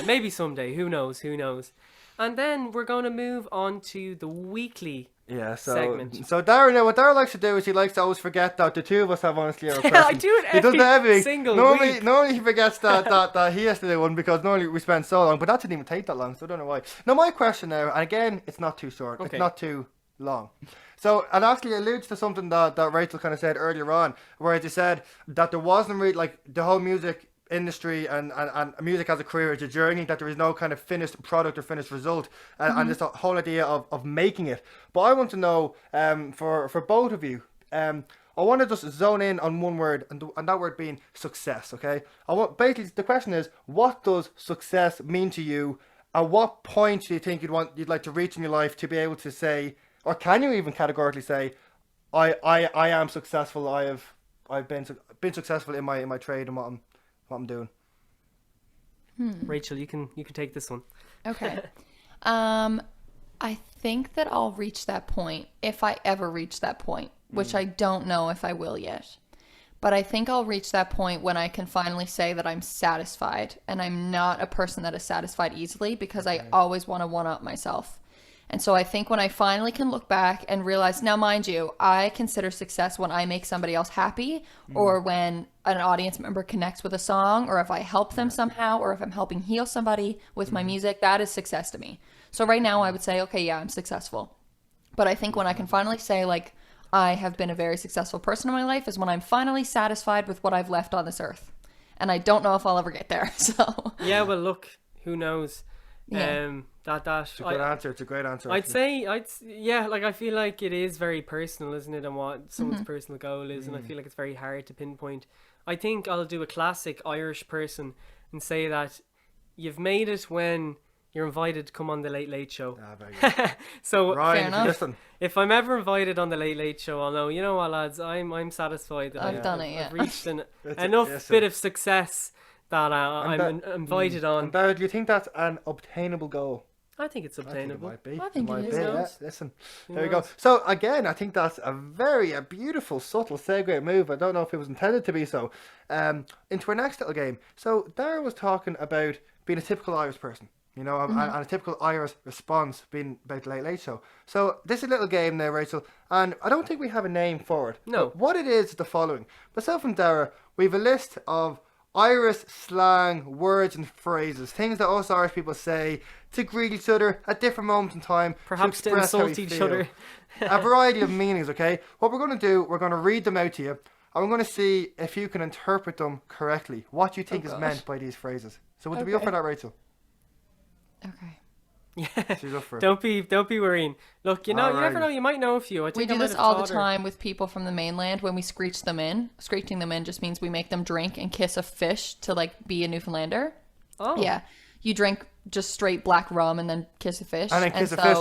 Maybe someday. Who knows? Who knows? And then we're going to move on to the weekly. Yeah, so segment. so Darragh, now what Darragh likes to do is he likes to always forget that the two of us have honestly a question. I do it He does every that every week. single normally, week. Normally he forgets that he has to do one because normally we spend so long, but that didn't even take that long, so I don't know why. Now my question now, and again, it's not too short, Okay. it's not too long. So it actually alludes to something that Rachel kind of said earlier on, where she said that there wasn't really like the whole music industry and music as a career is a journey, that there is no kind of finished product or finished result, and this whole idea of making it. But I want to know for both of you, I want to just zone in on one word, and that word being success. Okay, basically the question is, what does success mean to you? At what point do you think you'd like to reach in your life to be able to say, or can you even categorically say, I am successful. I've been successful in my trade and what I'm doing. Rachel, you can take this one. Okay. I think that I'll reach that point if I ever reach that point, which I don't know if I will yet. But I think I'll reach that point when I can finally say that I'm satisfied, and I'm not a person that is satisfied easily because I always want to one-up myself. And so I think when I finally can look back and realize, now mind you, I consider success when I make somebody else happy, or when an audience member connects with a song, or if I help them somehow, or if I'm helping heal somebody with my music, that is success to me. So right now I would say, okay, yeah, I'm successful. But I think when I can finally say, like, I have been a very successful person in my life is when I'm finally satisfied with what I've left on this earth. And I don't know if I'll ever get there. So Yeah, well, look, who knows? Yeah. It's a good answer. It's a great answer. I'd say, I feel like it is very personal, isn't it, and what someone's personal goal is, and I feel like it's very hard to pinpoint. I think I'll do a classic Irish person and say that you've made it when you're invited to come on the Late Late Show. Very good. So Ryan, Fair enough. listen. if I'm ever invited on the Late Late Show, I'll know, you know what, lads, I'm satisfied that I've done it, I've yeah. reached That's enough it, yes, bit sir. of success that I'm invited on. And Darragh, do you think that's an obtainable goal? I think it's I think it obtainable. might be. I think it might is. be. Who Yeah, knows? listen, Who there you go. knows? So again, I think that's a beautiful, subtle segue move. I don't know if it was intended to be so. Into our next little game. So Darragh was talking about being a typical Irish person, you know, and a typical Irish response being about the Late Late Show. So this is a little game now, Rachel, and I don't think we have a name for it. No. But what it is the following. Myself and Darragh, we have a list of Irish slang words and phrases, things that us Irish people say to greet each other at different moments in time, Perhaps to express how insult we each feel. other. A variety of meanings, okay? What we're going to do, we're going to read them out to you, and we're going to see if you can interpret them correctly, what you think is gosh. meant by these phrases. So would you be up Okay. for that, Rachel? Okay. Yeah. She's up for it. Don't be worrying. Look, you never Alrighty. know. You might know a few. I We think do I might this have all the taught her. time with people from the mainland when we screech them in. Screeching them in just means we make them drink and kiss a fish to like be a Newfoundlander. Oh, Yeah. You drink just straight black rum and then kiss a fish. And then kiss a fish.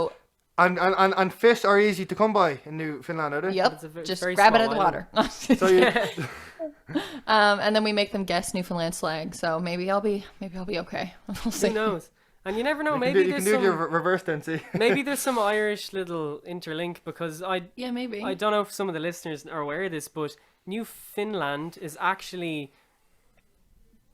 And fish are easy to come by in Newfoundland, are they? Yep. It's a Just very grab it small out of the water. So you, And then we make them guess Newfoundland slang. So maybe I'll be okay. We'll see. Who knows? And you never know, You maybe can there's do your some reverse then, see. maybe there's some Irish little interlink, because Yeah, maybe. I don't know if some of the listeners are aware of this, but Newfoundland is actually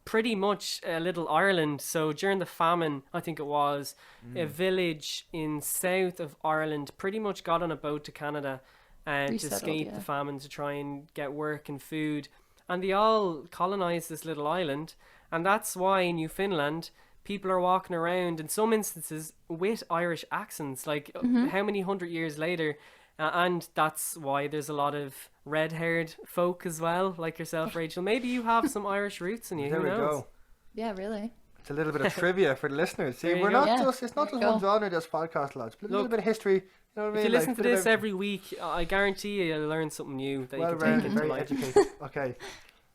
pretty much a little Ireland. So during the famine, I think it was, a village in south of Ireland pretty much got on a boat to Canada and to Resettled, escape yeah. the famine, to try and get work and food. And they all colonized this little island. And that's why in Newfoundland, people are walking around in some instances with Irish accents. Like, how many 100 years later? And that's why there's a lot of red-haired folk as well, like yourself, Rachel. Maybe you have some Irish roots in you. There Who we knows? go. Yeah, really. It's a little bit of trivia for the listeners. See, There you we're go. not Yeah, just, it's not there just you one go. genre, this podcast, lads. But a little Look, bit of history. You know what I mean? If you listen Like, to bit of this every week, I guarantee you'll learn something new that well you can take rounded, into very life. educated. Okay.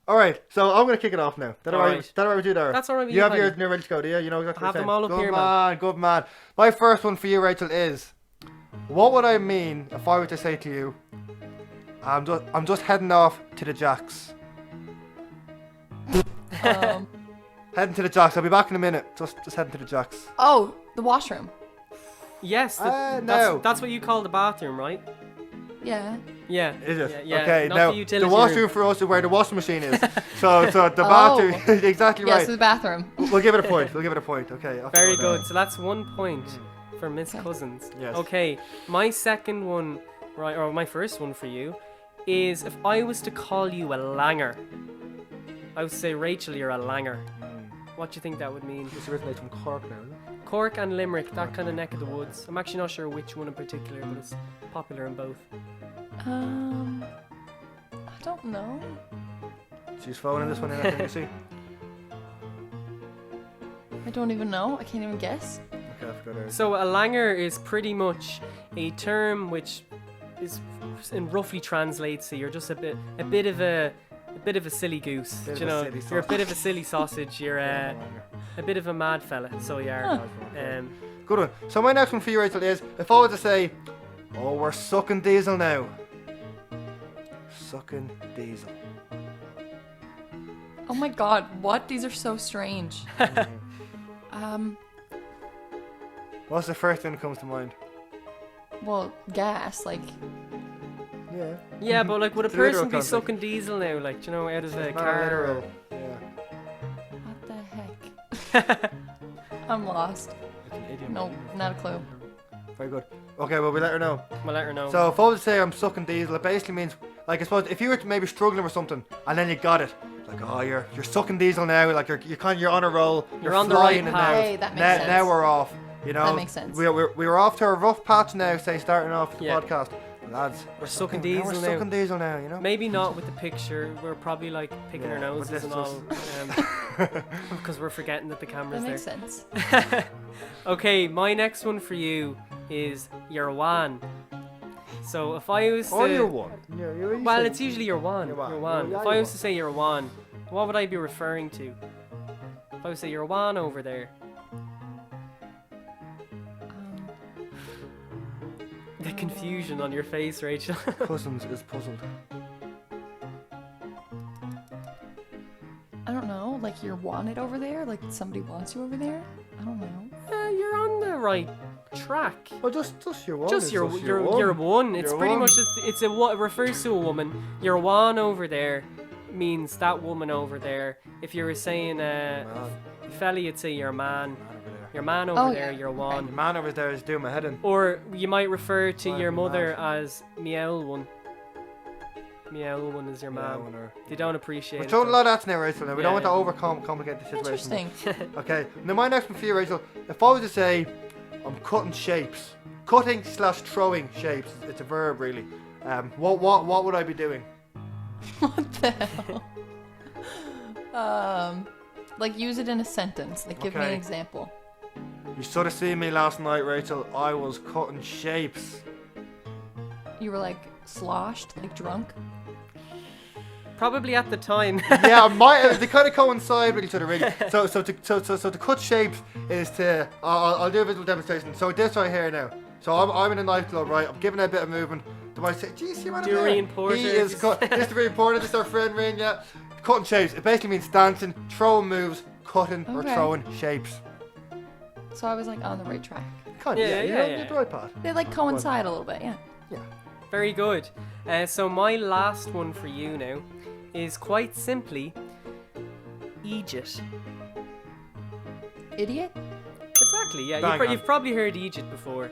All right, so I'm going to kick it off now. That all right? Alright. That all right with you, Dara? That's all right with you you, have Paddy. yours near ready to go, do you? You know exactly I have what I'm them all up saying. here, Good man. Good man. My first one for you, Rachel, is, what would I mean if I were to say to you, I'm just heading off to the Jacks. Um, Heading to the Jacks. I'll be back in a minute. Just heading to the Jacks. oh, the washroom. Yes, no. that's what you call the bathroom, right? Yeah. Yeah. Is it? Yeah, yeah, Okay, not now the utility washroom room. for us is where the washing machine is. so the Oh. bathroom, exactly Yes, right. the bathroom. We'll give it a point. We'll give it a point. Okay. off you Very go, Dara. good. So that's 1 point for Miss Okay. Cousins. Yes. Okay, my second one, right, or my first one for you, is if I was to call you a langer, I would say, Rachel, you're a langer. What do you think that would mean? This originates from Cork now, isn't it? Cork and Limerick, that kind of neck of the woods. I'm actually not sure which one in particular, but it's popular in both. I don't know. She's phoning this one in, I think you see. I don't even know. I can't even guess. Okay, I forgot ours. So a langer is pretty much a term which is, and roughly translates to, you're just a bit of a silly goose. Bit Do of you a know, silly you're a bit of a silly sausage. You're a bit of a mad fella. So you are. Good one. So my next one for you, Rachel, is if I were to say, oh, we're sucking diesel now. Sucking diesel. Oh my god, what? These are so strange. What's the first thing that comes to mind? Well, gas, like, Yeah. Yeah, but like, would a It's a literal person be concept. sucking diesel now? Like, do you know, out of a Not car? literal. Yeah. what the heck? I'm lost. It's an idiom. No, not a clue. Very good. Okay, well, we let her know. We'll let her know. So if I was to say I'm sucking diesel, it basically means, like, I suppose if you were to maybe struggling with something and then you got it, like, oh, you're sucking diesel now, like you're on a roll, You're on the right flying it path. now. Hey, that makes now, sense. now we're off. You know, That makes sense. We were off to a rough patch now, say starting off the Yeah. podcast, lads. We're sucking We're diesel now. sucking diesel now. You know. Maybe not with the picture. We're probably like picking Yeah, our but noses this and is all, because we're forgetting that the camera's That makes there. sense. Okay, my next one for you is your one. So if I was to, Or your one. Yeah, well, it's usually your one. Your Your one. one. Yeah, If your I was one. to say your one, what would I be referring to? If I was to say your one over there, the confusion on your face, Rachel. Cousins is puzzled. I don't know, like you're wanted over there? Like somebody wants you over there? I don't know. You're on the right track. Well, just your one. Just is your just your one. It's Your pretty one. much it refers to a woman. Your one over there means that woman over there. If you were saying Man, fella, you'd say your man. man over there. Your man over Oh, there, yeah. your The one. man over there is doing my head in. Or you might refer to Might your be mother mad. as meow one. Meow one is your Yeah, man. when we're- They don't appreciate We're it. talking a though. lot of that now, Rachel. Now. We Yeah, don't want yeah. to overcomplicate the situation. Interesting. Okay. Now my next one for you, Rachel. If I was to say, I'm cutting shapes, cutting/throwing shapes. It's a verb, really. What would I be doing? What the hell? Like use it in a sentence. Like give me an Okay. example. You should have seen me last night, Rachel. I was cutting shapes. You were like sloshed, like drunk. Probably at the time. Yeah, they kind of coincide with each other, really. So to cut shapes is to. I'll do a visual demonstration. So this right here now. So I'm in a nightclub, right? I'm giving it a bit of movement. Do I say, geez, you man? Durian Porter. He is cut. This is the Durian Porter. This is our friend Rain. Yeah, cutting shapes. It basically means dancing, throwing moves, cutting or Okay. throwing shapes. So I was like on the right track. Kind of, Yeah, yeah, yeah. you're the right path. They like coincide a little bit, yeah. Yeah. Very good. So my last one for you now is quite simply Egypt. Idiot? Exactly, yeah. Bang on. You've probably heard Egypt before.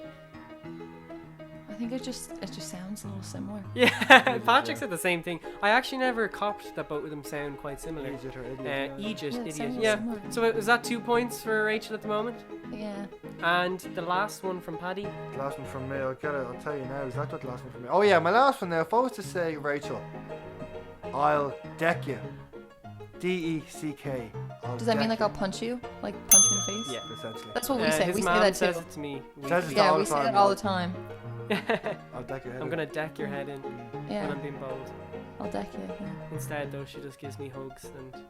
I think it just sounds a little similar. Yeah, Patrick said the same thing. I actually never copped that both of them sound quite similar. Egypt or idiot. Egypt, Yeah, it idiot. sounds Yeah. similar. So is that 2 points for Rachel at the moment? Yeah. And the last one from Paddy? The last one from me, I'll tell you now exactly what the last one from me. Oh yeah, my last one now, if I was to say Rachel, I'll deck you. D-E-C-K. Does that mean like I'll punch you? Like punch you in the face? Yeah. Essentially. That's what we say. His We say mom that says too. it to me. Says it Yeah, all we the say time, that all the like, time. I'll deck your head I'm in. gonna deck your head in when Yeah. I'm being bold. I'll deck you. Yeah. Instead, though, she just gives me hugs and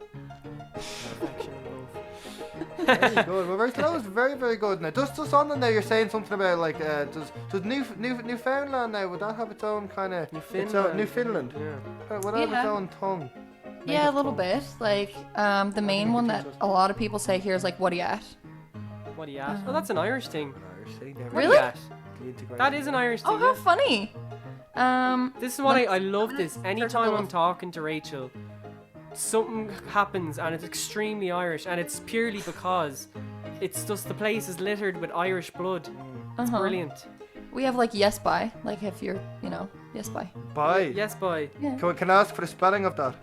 affection and love. Very good. Well, Rachel, that was very, very good. Now, just on the now, you're saying something about like, does Newfoundland now, would that have its own kind of Newfoundland? Yeah. Would that have its Yeah. own tongue? Yeah, a Native little tongue. bit. Like the main one that a lot of people say here is like, "What are you at?" What are you at? Oh, that's an Irish thing. Irish, see, there we What are go. you Really? at? The integration. That is an Irish thing. Oh, how yeah. funny. This is what Like, I love this. Anytime little- I'm talking to Rachel, something happens and it's extremely Irish, and it's purely because it's just the place is littered with Irish blood. It's brilliant. We have like yes by, like if you're, yes by. Bye. Yes, boy. Yeah. Can I ask for the spelling of that?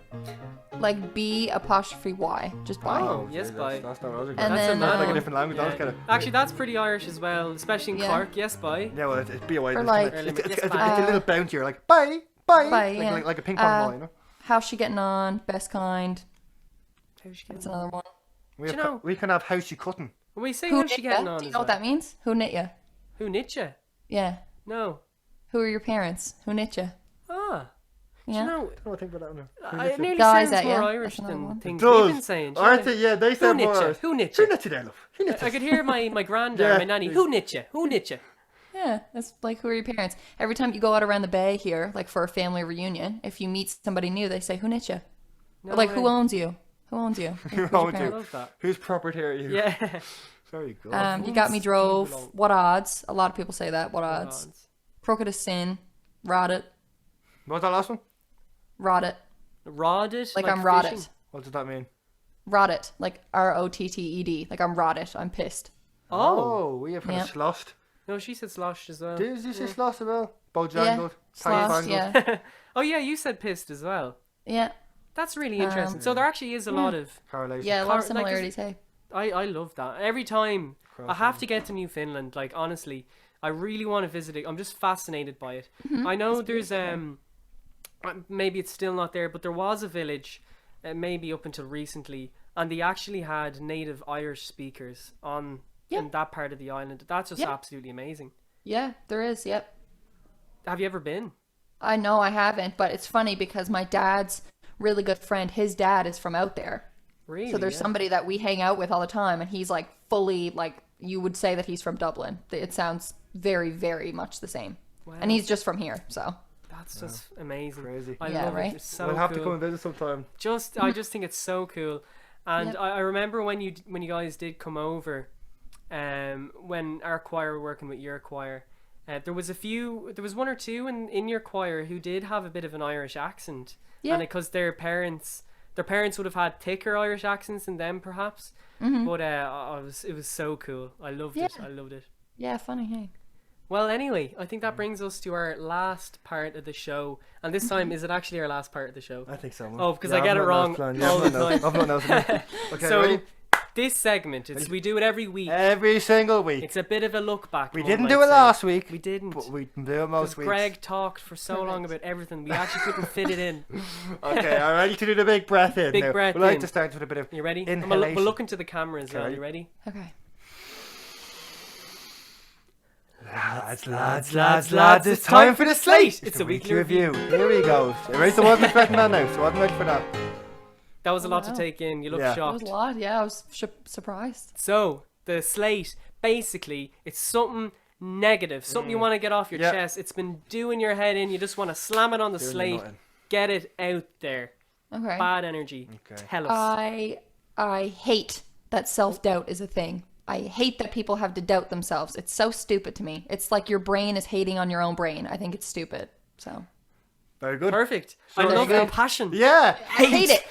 Like B''Y, just by. Oh, yes, bye. That's not what I was And going That's then, a like a um, different language. That's kind of. Actually, that's pretty Irish as well, especially in Yeah. Cork. Yes, boy. Yeah, well, it's B-O-Y. Or It's, like- kinda- it's, Yes, it's bye. a little bountier, like bye. Bye, yeah. Like a ping pong ball, you know. How's she getting on? Best kind. How's she That's getting another one. We, Do you know- we can have how's she cutting. When we say Who how's she knit ya? getting on Do you as know what well. that means? Who knit ya? Who knit ya? Yeah. No. Who are your parents? Who knit ya? Ah. Do Yeah. you know, I don't know what I think about that now. it nearly Guys sounds at ya. more That's Irish another than one. things Does. we've been saying. Aren't they? Yeah, they Who said knit more. ya? Who knit Who ya? knit you there, love? Who knit I you? could hear my granddad, Yeah. my nanny. Who knit ya? Who knit ya? Yeah, that's like, who are your parents? Every time you go out around the bay here, like for a family reunion, if you meet somebody new, they say, who knit ya? No Or like, way. who owns you? Who owns you? Who's your owns I you? parents? love that. Whose property are you? Yeah. Very good. You got me drove. People What odds? A lot of people say that. What odds? Crooked as sin. Rot it. What was that last one? Rot it. Rotted? Like I'm rotted. fishing? What does that mean? Rot it. Like ROTTED. Like I'm rotted. I'm pissed. Oh. we have Yeah. sloshed. No, she said sloshed as well. Did you say sloshed as well? Bojangled? Yeah. Sloth, yeah. Oh, yeah, you said pissed as well. Yeah. That's really interesting. So there actually is a lot of... Correlation. Yeah, a lot of Like, similarities, hey. I love that. Every time I have to get to Newfoundland, like, honestly, I really want to visit it. I'm just fascinated by it. I know there's... maybe it's still not there, but there was a village, maybe up until recently, and they actually had native Irish speakers on in that part of the island. That's just absolutely amazing. Yeah, there is, yep. Have you ever been? I know I haven't, but it's funny because my dad's really good friend, his dad is from out there. Really? So there's Yeah. somebody that we hang out with all the time, and he's like fully, like, you would say that he's from Dublin. It sounds very, very much the same. Wow. And he's just from here, so. That's just amazing. Crazy. I Yeah, love right? it. It's so We'll have to cool. come and visit sometime. I just think it's so cool, and Yep. I remember when you guys did come over, when our choir were working with your choir, there was one or two in your choir who did have a bit of an Irish accent, Yeah. and because their parents would have had thicker Irish accents than them perhaps, but it was so cool. I loved it. Yeah. I loved it. Yeah, funny, hey. Well, anyway, I think that brings us to our last part of the show, and this time is it actually our last part of the show? I think so. Man. Oh, because I get it wrong all the time. I've not else. Okay, So ready? this segment, we do it every week. Every single week. It's a bit of a look back. We one didn't might do it say. last week. We didn't. But we can do it most Because weeks. Greg talked for so long about everything, we actually couldn't fit it in. Okay, I'm ready to do the big breath in. Big now. breath We'd like in. to start with a bit of You ready? inhalation. We'll look into the camera as well. Okay. You ready? Okay. Lads, it's time for the slate. It's a a weekly weekly review. Here we go. Right, so I wasn't expecting that now, so I wasn't ready for that. That was a lot wow. to take in. You look Yeah. That was shocked. a lot, yeah. I was surprised. So, the slate, basically, it's something negative, something you want to get off your Yeah. chest. It's been doing your head in. You just want to slam it on the Doing slate, nothing. get it out there. Okay. Bad energy. Okay. Tell us. I hate that self-doubt is a thing. I hate that people have to doubt themselves. It's so stupid to me. It's like your brain is hating on your own brain. I think it's stupid. So Very good. Perfect. I Sure, love there you your go. passion. Yeah. I hate it.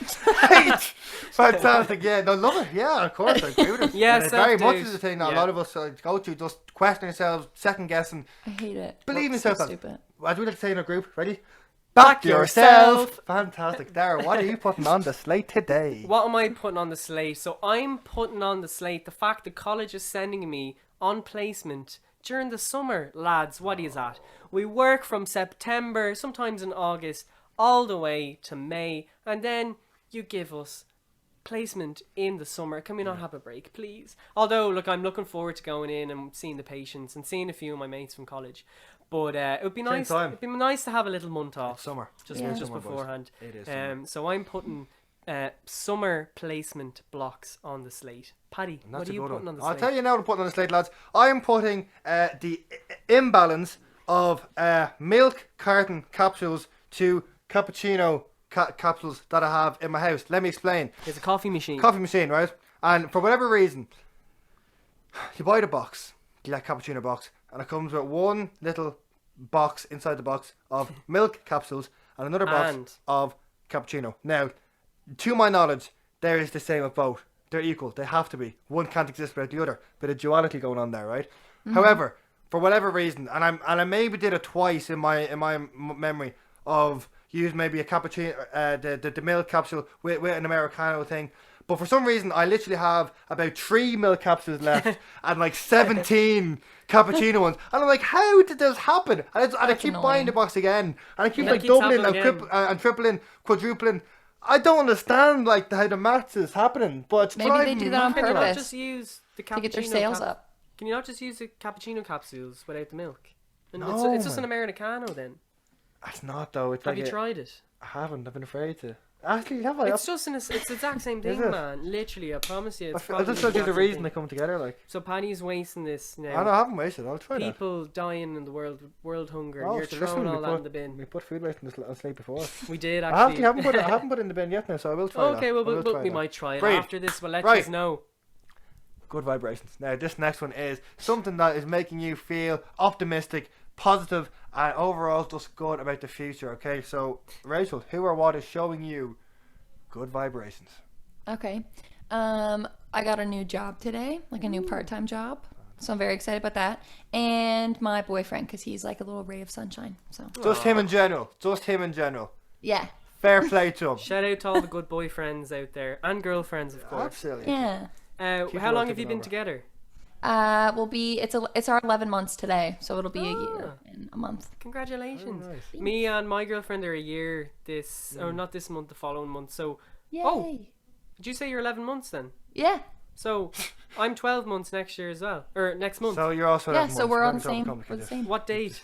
Hate. Fantastic. Yeah. No, love it. Yeah, of course. I agree with it. Yeah, And it's very much self-doubt. is the thing that a Yeah. lot of us go through, just questioning ourselves, second guessing. I hate it. Believe in It's so yourself. stupid. As we like to say in our group, ready? Back yourself. Fantastic. Darragh, what are you putting on the slate today? What am I putting on the slate? So I'm putting on the slate the fact that college is sending me on placement during the summer, lads. What is that? We work from September, sometimes in August, all the way to May, and then you give us placement in the summer. Can we not have a break, please? Although, look, I'm looking forward to going in and seeing the patients and seeing a few of my mates from college. But it would be Same nice. time. It'd be nice to have a little month off. It's summer. Just Yeah. just Summer, boys. beforehand. It is summer. So I'm putting summer placement blocks on the slate. Paddy, And what that's are a you good putting one. on the I'll slate? tell you now what I'm putting on the slate, lads. I am putting the imbalance of milk carton capsules to cappuccino capsules that I have in my house. Let me explain. It's a coffee machine. Coffee machine, right? And for whatever reason, you buy the box, that cappuccino box, and it comes with one little box inside the box of milk capsules and another box And- of cappuccino. Now, to my knowledge, there is the same of both. They're equal. They have to be. One can't exist without the other. Bit of duality going on there, right? However, for whatever reason, and I maybe did it twice in my memory of use maybe a cappuccino, the milk capsule with an Americano thing. But for some reason, I literally have about 3 milk capsules left and like 17 cappuccino ones. And I'm like, how did this happen? And I keep buying annoying. the box again. And I keep Yeah, like it keeps doubling and, happening and tripling, quadrupling. I don't understand like how the maths is happening. But it's Maybe they driving do me that on mad. Can you not purpose just use the cappuccino to get their sales up. Can you not just use the cappuccino capsules without the milk? And No, it's just man. an Americano then. It's not though. It's Have like you tried it? I haven't. I've been afraid to. Actually, have I? It's just it's the exact same thing, it? man. Literally, I promise you. I It's just probably told you the exact same reason thing. they come together. Like, So Paddy's wasting this I now. know I haven't wasted. I'll try that. People dying in the world hunger. Oh, You're so throwing listen, all that in the bin. We put food waste in the slate before. We did I actually. haven't put it. I haven't put it in the bin yet now, so I will try that. Okay, well, I will try we that. might try it Right. after this. We'll let Right. you know. Good vibrations. Now, this next one is something that is making you feel optimistic, positive, and overall just good about the future. Okay, so Rachel, who or what is showing you good vibrations? Okay. I got a new job today, like a new part-time job. So I'm very excited about that. And my boyfriend, because he's like a little ray of sunshine. So Just him in general. Just him in general. yeah, Fair play to him. Shout out to all the good boyfriends out there and girlfriends, of course. Absolutely. yeah. Keep How it long all have you taken been over. together? It's our 11 months today, so it'll be a year in a month. Congratulations. Oh, nice. Me and my girlfriend are a year or not this month, the following month. So, Yay! Oh. did you say you're 11 months then? Yeah, So, I'm 12 months next year as well. Or next month. So you're also yeah. 11 So months. we're on Don't the same. become We're the same. What date?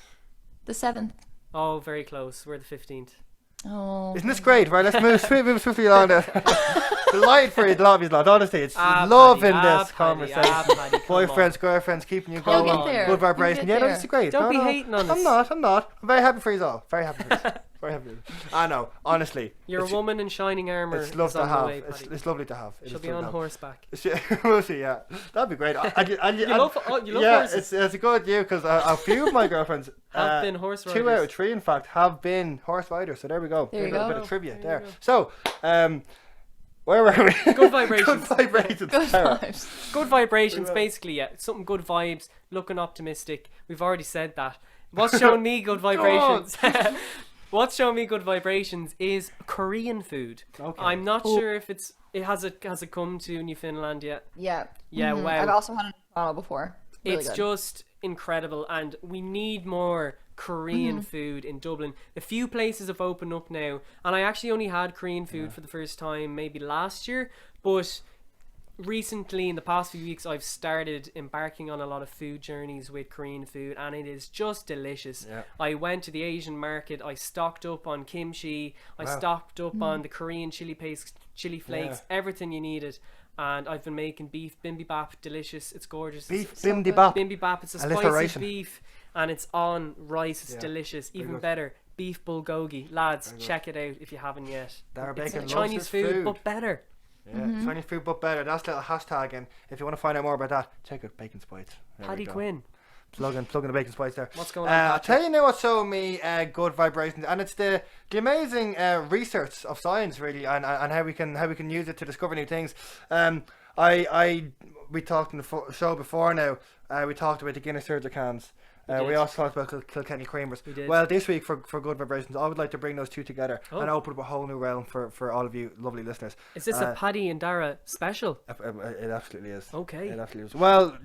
The 7th. Oh, very close. We're the 15th. Oh. Isn't this great? Right, let's move swiftly along there. Delighted for you, love you, lot. Honestly, it's Ah, loving Paddy, this Paddy, conversation. Paddy, come on. Boyfriends, girlfriends, keeping you You'll going. get there. Good vibration. You'll Yeah, get no, there. this is great. Don't No, be no. hating on us. I'm not. I'm very happy for you all. Very happy for you. Very happy for you. I know, honestly. You're a it's, woman in shining armour. it's lovely is to on the have. way, Paddy. It's lovely to have. It She'll is be lovely on to have. horseback. We'll see, yeah. That'd be great. You love yeah, horses. it's a good you because a few of my girlfriends Have been horse 2 out of riders. 3, in fact, have been horse riders. So there we go. There There's you a go. bit of trivia There there. you go. So, where were we? Good vibrations. Good vibrations. Good Sarah. vibes. Good vibrations, basically, yeah. Something good vibes, looking optimistic. We've already said that. What's showing me good vibrations? What's showing me good vibrations is Korean food. Okay. I'm not sure if it has it come to Newfoundland yet. Yeah. Yeah, Mhm. wow. I've also had it in Toronto before. Really It's good. just incredible, and we need more Korean food in Dublin. A few places have opened up now, and I actually only had Korean food for the first time maybe last year, but recently in the past few weeks I've started embarking on a lot of food journeys with Korean food, and it is just delicious. Yeah. I went to the Asian market, I stocked up on kimchi, I Wow. stocked up on the Korean chili paste, chili flakes, everything you needed. And I've been making beef bibimbap, delicious. It's gorgeous. Beef It's bibimbap. bibimbap. It's a spicy Alliteration. beef, and it's on rice. It's Yeah, delicious. very Even good. better, beef bulgogi. Lads, Very good. check it out if you haven't yet. Darragh It's Bacon loves Chinese his food, food. but better. Yeah, Chinese food but better. That's a little hashtag, and if you want to find out more about that, check out Bacon Spites. There Paddy we go. Quinn. Plugging the Bacon Spites there. What's going on, I'll Patrick? tell you now what's showing me good vibrations, and it's the amazing research of science, really, and how we can use it to discover new things. We talked in the show before now. We talked about the Guinness Surgicans. We also talked about Kilkenny creamers. We did. Well, this week for good vibrations, I would like to bring those two together Oh. and open up a whole new realm for all of you lovely listeners. Is this a Paddy and Darragh special? It absolutely is. Okay. It absolutely is. Well,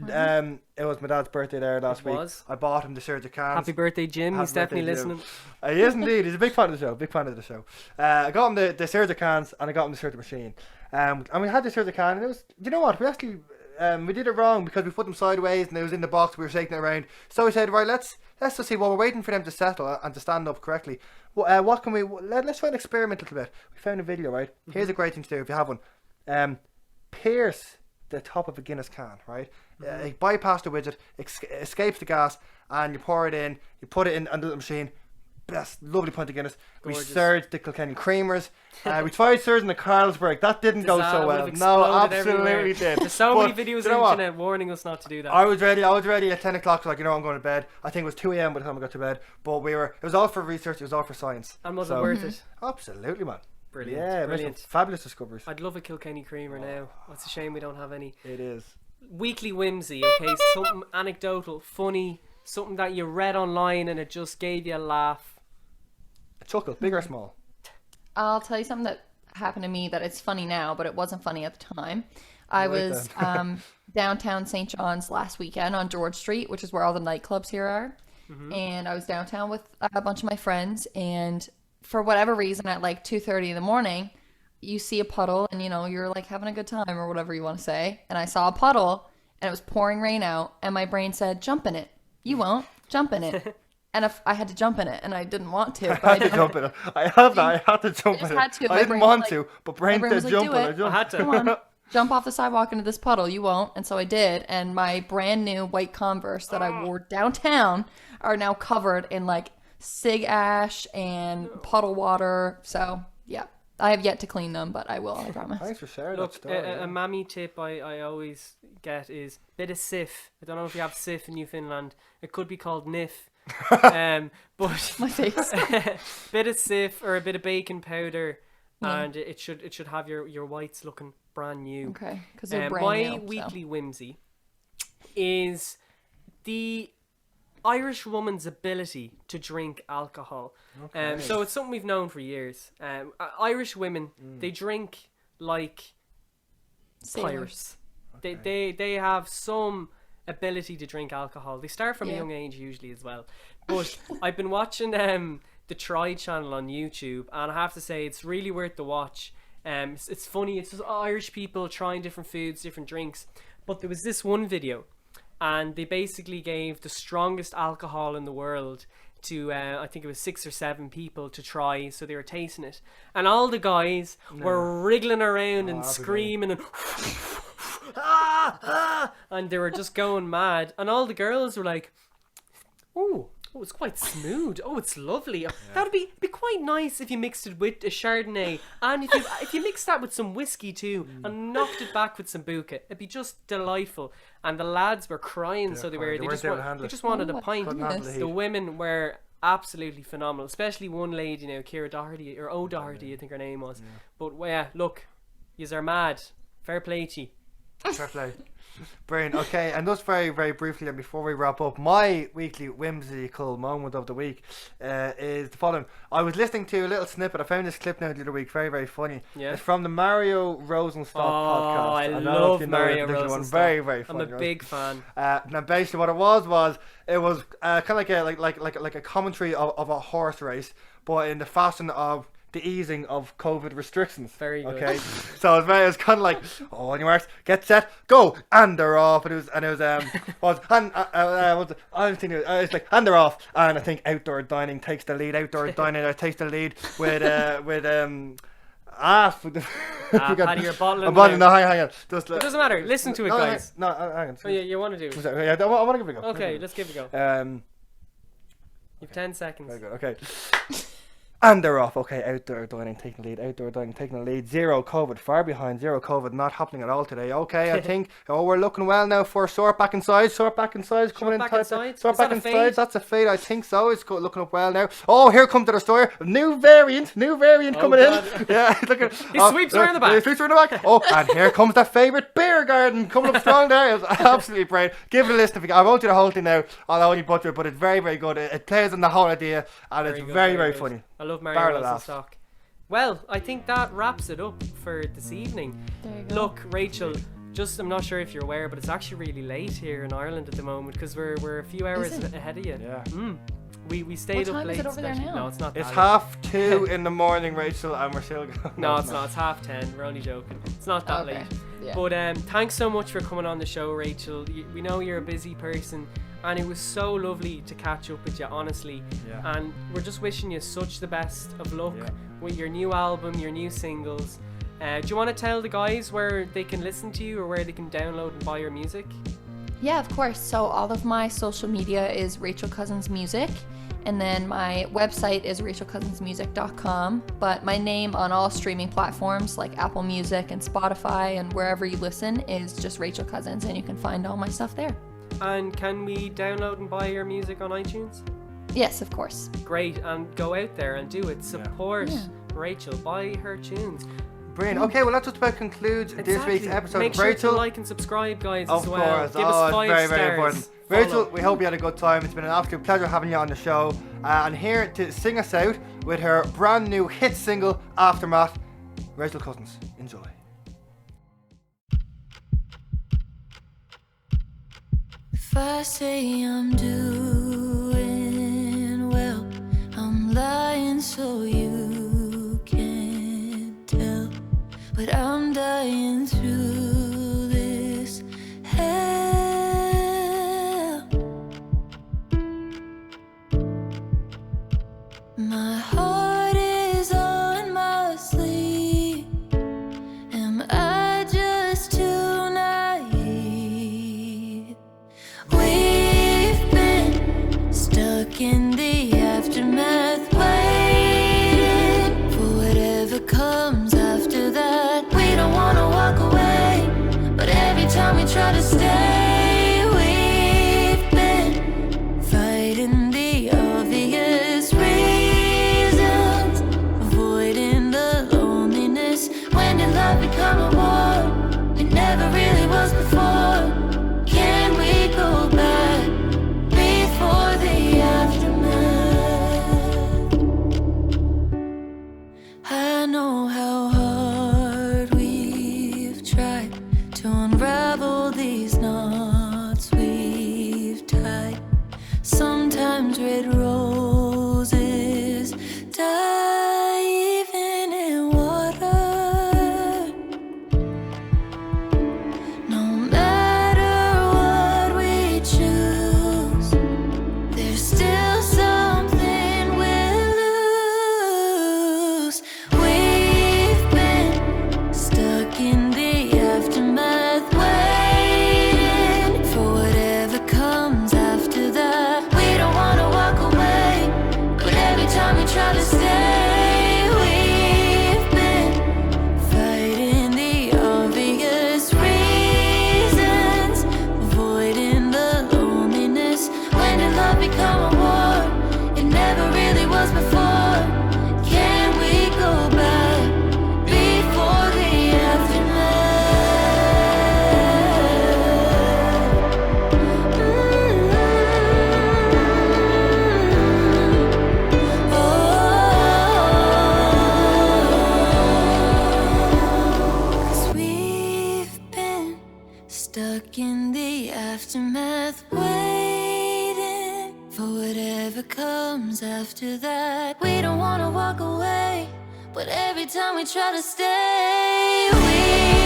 it was my dad's birthday there last week. was. I bought him the Surgicans. Happy birthday, Jim. He's Happy birthday, definitely Jim. listening. He is indeed. He's a big fan of the show. Big fan of the show. I got him the Surgicans and I got him the Surgic machine. And we had the Surgican, and it was. You know what? We actually we did it wrong because we put them sideways and it was in the box. We were shaking it around. So we said, right, let's just see. While we're waiting for them to settle and to stand up correctly, what can we? Let's try and experiment a little bit. We found a video. Right. Here's a great thing to do if you have one. Pierce the top of a Guinness can. Right. Bypass the widget. Escapes the gas, and you pour it in. You put it in a little machine. Best lovely pint of Guinness. Gorgeous. We surged the Kilkenny creamers. We tried surging the Carlsberg. That didn't go so well. Would've No, exploded absolutely everywhere. did. There's so But many videos you on know the what? internet warning us not to do that. I was ready at 10 o'clock, so I'm going to bed. I think it was 2 a.m. by the time I got to bed. But it was all for research, it was all for science. And was it So- worth it? Absolutely, man. Brilliant. Yeah, it makes some Brilliant. fabulous discoveries. I'd love a Kilkenny creamer now. It's a shame we don't have any. It is. Weekly whimsy, okay? Something anecdotal, funny, something that you read online and it just gave you a laugh. A chuckle, big or small? I'll tell you something that happened to me that it's funny now, but it wasn't funny at the time. I Right was downtown St. John's last weekend on George Street, which is where all the nightclubs here are. And I was downtown with a bunch of my friends, and for whatever reason at like 2:30 in the morning, you see a puddle and you're like having a good time or whatever you want to say. And I saw a puddle and it was pouring rain out, and my brain said, jump in it. You won't. Jump in it. And if I had to jump in it, and I didn't want to, but I had to jump in it. I had to jump just in had it. to. I My didn't brain want was to, like- but brain brain was said like, jump do in it. it. Jump. I had to. Come on, jump off the sidewalk into this puddle. You won't. And so I did. And my brand new white Converse that I wore downtown are now covered in like cig ash and puddle water. So yeah, I have yet to clean them, but I will. I promise. Thanks for sharing that Look, story. a mammy tip I always get is bit of sif. I don't know if you have sif in Newfoundland. It could be called nif. But My face. bit of sif or a bit of baking powder, and it should have your whites looking brand new. Okay, because they're brand My new. so. weekly whimsy is the Irish woman's ability to drink alcohol. So it's something we've known for years. Irish women, they drink like pirates. They have some ability to drink alcohol. They start from a young age usually as well. But I've been watching the Try channel on YouTube, and I have to say it's really worth the watch. It's funny. It's just Irish people trying different foods, different drinks. But there was this one video, and they basically gave the strongest alcohol in the world to I think it was 6 or 7 people to try, so they were tasting it, and all the guys were wriggling around and screaming and and they were just going mad, and all the girls were like, oh, it's quite smooth. Oh, it's lovely. That would be quite nice if you mixed it with a Chardonnay, and if you mixed that with some whiskey too, and knocked it back with some Buka, it'd be just delightful. And the lads were crying, so they weren't able to handle it. just wanted Oh, a pint. Couldn't handle the The heat. women were absolutely phenomenal, especially one lady, Ciara Doherty or O'Doherty, I think her name was. But yeah, look, yous are mad. Fair play to you. Fair play. Brilliant. Okay, and just very, very briefly, and before we wrap up, my weekly whimsical moment of the week is the following. I was listening to a little snippet. I found this clip now the other week. Very, very funny. Yeah. It's from the Mario Rosenstock podcast. Oh, I don't know if love you know Mario the one. Rosenstock. Very, very I'm funny. a right? big fan. Now basically what it was kind of like a commentary of a horse race, but in the fashion of the easing of COVID restrictions. Very good. Okay, so it was kind of like, oh, on your marks, get set, go, and they're off. And it was it's like, and they're off. And I think outdoor dining takes the lead. Outdoor dining takes the lead with Paddy, you're bottling I'm it out. hang on. Just, It doesn't matter. Listen to it, guys. No, hang on. Oh, you want to do it? Yeah, I want to give it a go. Okay, let's give it a go. Um, You've 10 seconds. very good. Okay. And they're off. Okay, outdoor dining taking the lead. Outdoor dining taking the lead. Zero COVID, far behind. Zero COVID, not happening at all today. Okay, I think. We're looking well now for Sort Back Inside. Sort Back Inside coming in tight. Sort Back Inside. That's a fade. I think so. It's looking up well now. Oh, here comes the story. New variant coming in. Yeah, look at. He sweeps around the back. He sweeps around the back. Oh, and here comes the favourite beer garden coming up strong there. It's absolutely brilliant. Give it a listen. I won't do the whole thing now. I'll only butcher it, but it's very, very good. It plays on the whole idea, and it's very, very funny. I love Mario Wilson stock. Well, I think that wraps it up for this evening. There you go. Look, Rachel, I'm not sure if you're aware, but it's actually really late here in Ireland at the moment because we're a few hours ahead of you. Yeah. We stayed What up time late. is it over there now? No, it's not. It's that 2:30 in the morning, Rachel, and we're still going. No, it's not. It's 10:30. We're only joking. It's not that Okay. late. Yeah. But thanks so much for coming on the show, Rachel. We know you're a busy person, and it was so lovely to catch up with you, honestly. Yeah. And we're just wishing you such the best of luck Yeah. with your new album, your new singles. Do you want to tell the guys where they can listen to you or where they can download and buy your music? Yeah, of course. So all of my social media is Rachel Cousins Music. And then my website is rachelcousinsmusic.com. But my name on all streaming platforms like Apple Music and Spotify and wherever you listen is just Rachel Cousins, and you can find all my stuff there. And can we download and buy your music on iTunes? Yes, of course. Great, and go out there and do it. Support Rachel, buy her tunes. Brilliant. Okay, well, that just about concludes this week's episode. Make sure Rachel, to like and subscribe, guys, of as well. course. Give us 5 very, stars. very important. Rachel, we hope you had a good time. It's been an absolute pleasure having you on the show. And here to sing us out with her brand new hit single, Aftermath, Rachel Cousins. Enjoy. If I say I'm doing well, I'm lying so you can't tell. But I'm dying through this hell. My heart is on my sleeve. Am I just too naive? We've been stuck in the aftermath, waiting for whatever comes after that. We don't wanna walk away, but every time we try to stay, we've been fighting the obvious reasons, avoiding the loneliness. When did love become a war? It never really was before. Can we go back before the aftermath? I know how hard we've tried to unravel these knots we've tied. Sometimes red roses die even in water. No matter what we choose, there's still something we'll lose. We've been stuck in the aftermath, waiting for whatever comes after that. We don't wanna walk away, but every time we try to stay, we've been fighting the obvious reasons, avoiding the loneliness. When did love become a war? It never really was before. Can we go back before the aftermath? Cause we've been stuck in the aftermath, waiting for whatever comes after that. We don't wanna walk away, but every time we try to stay, we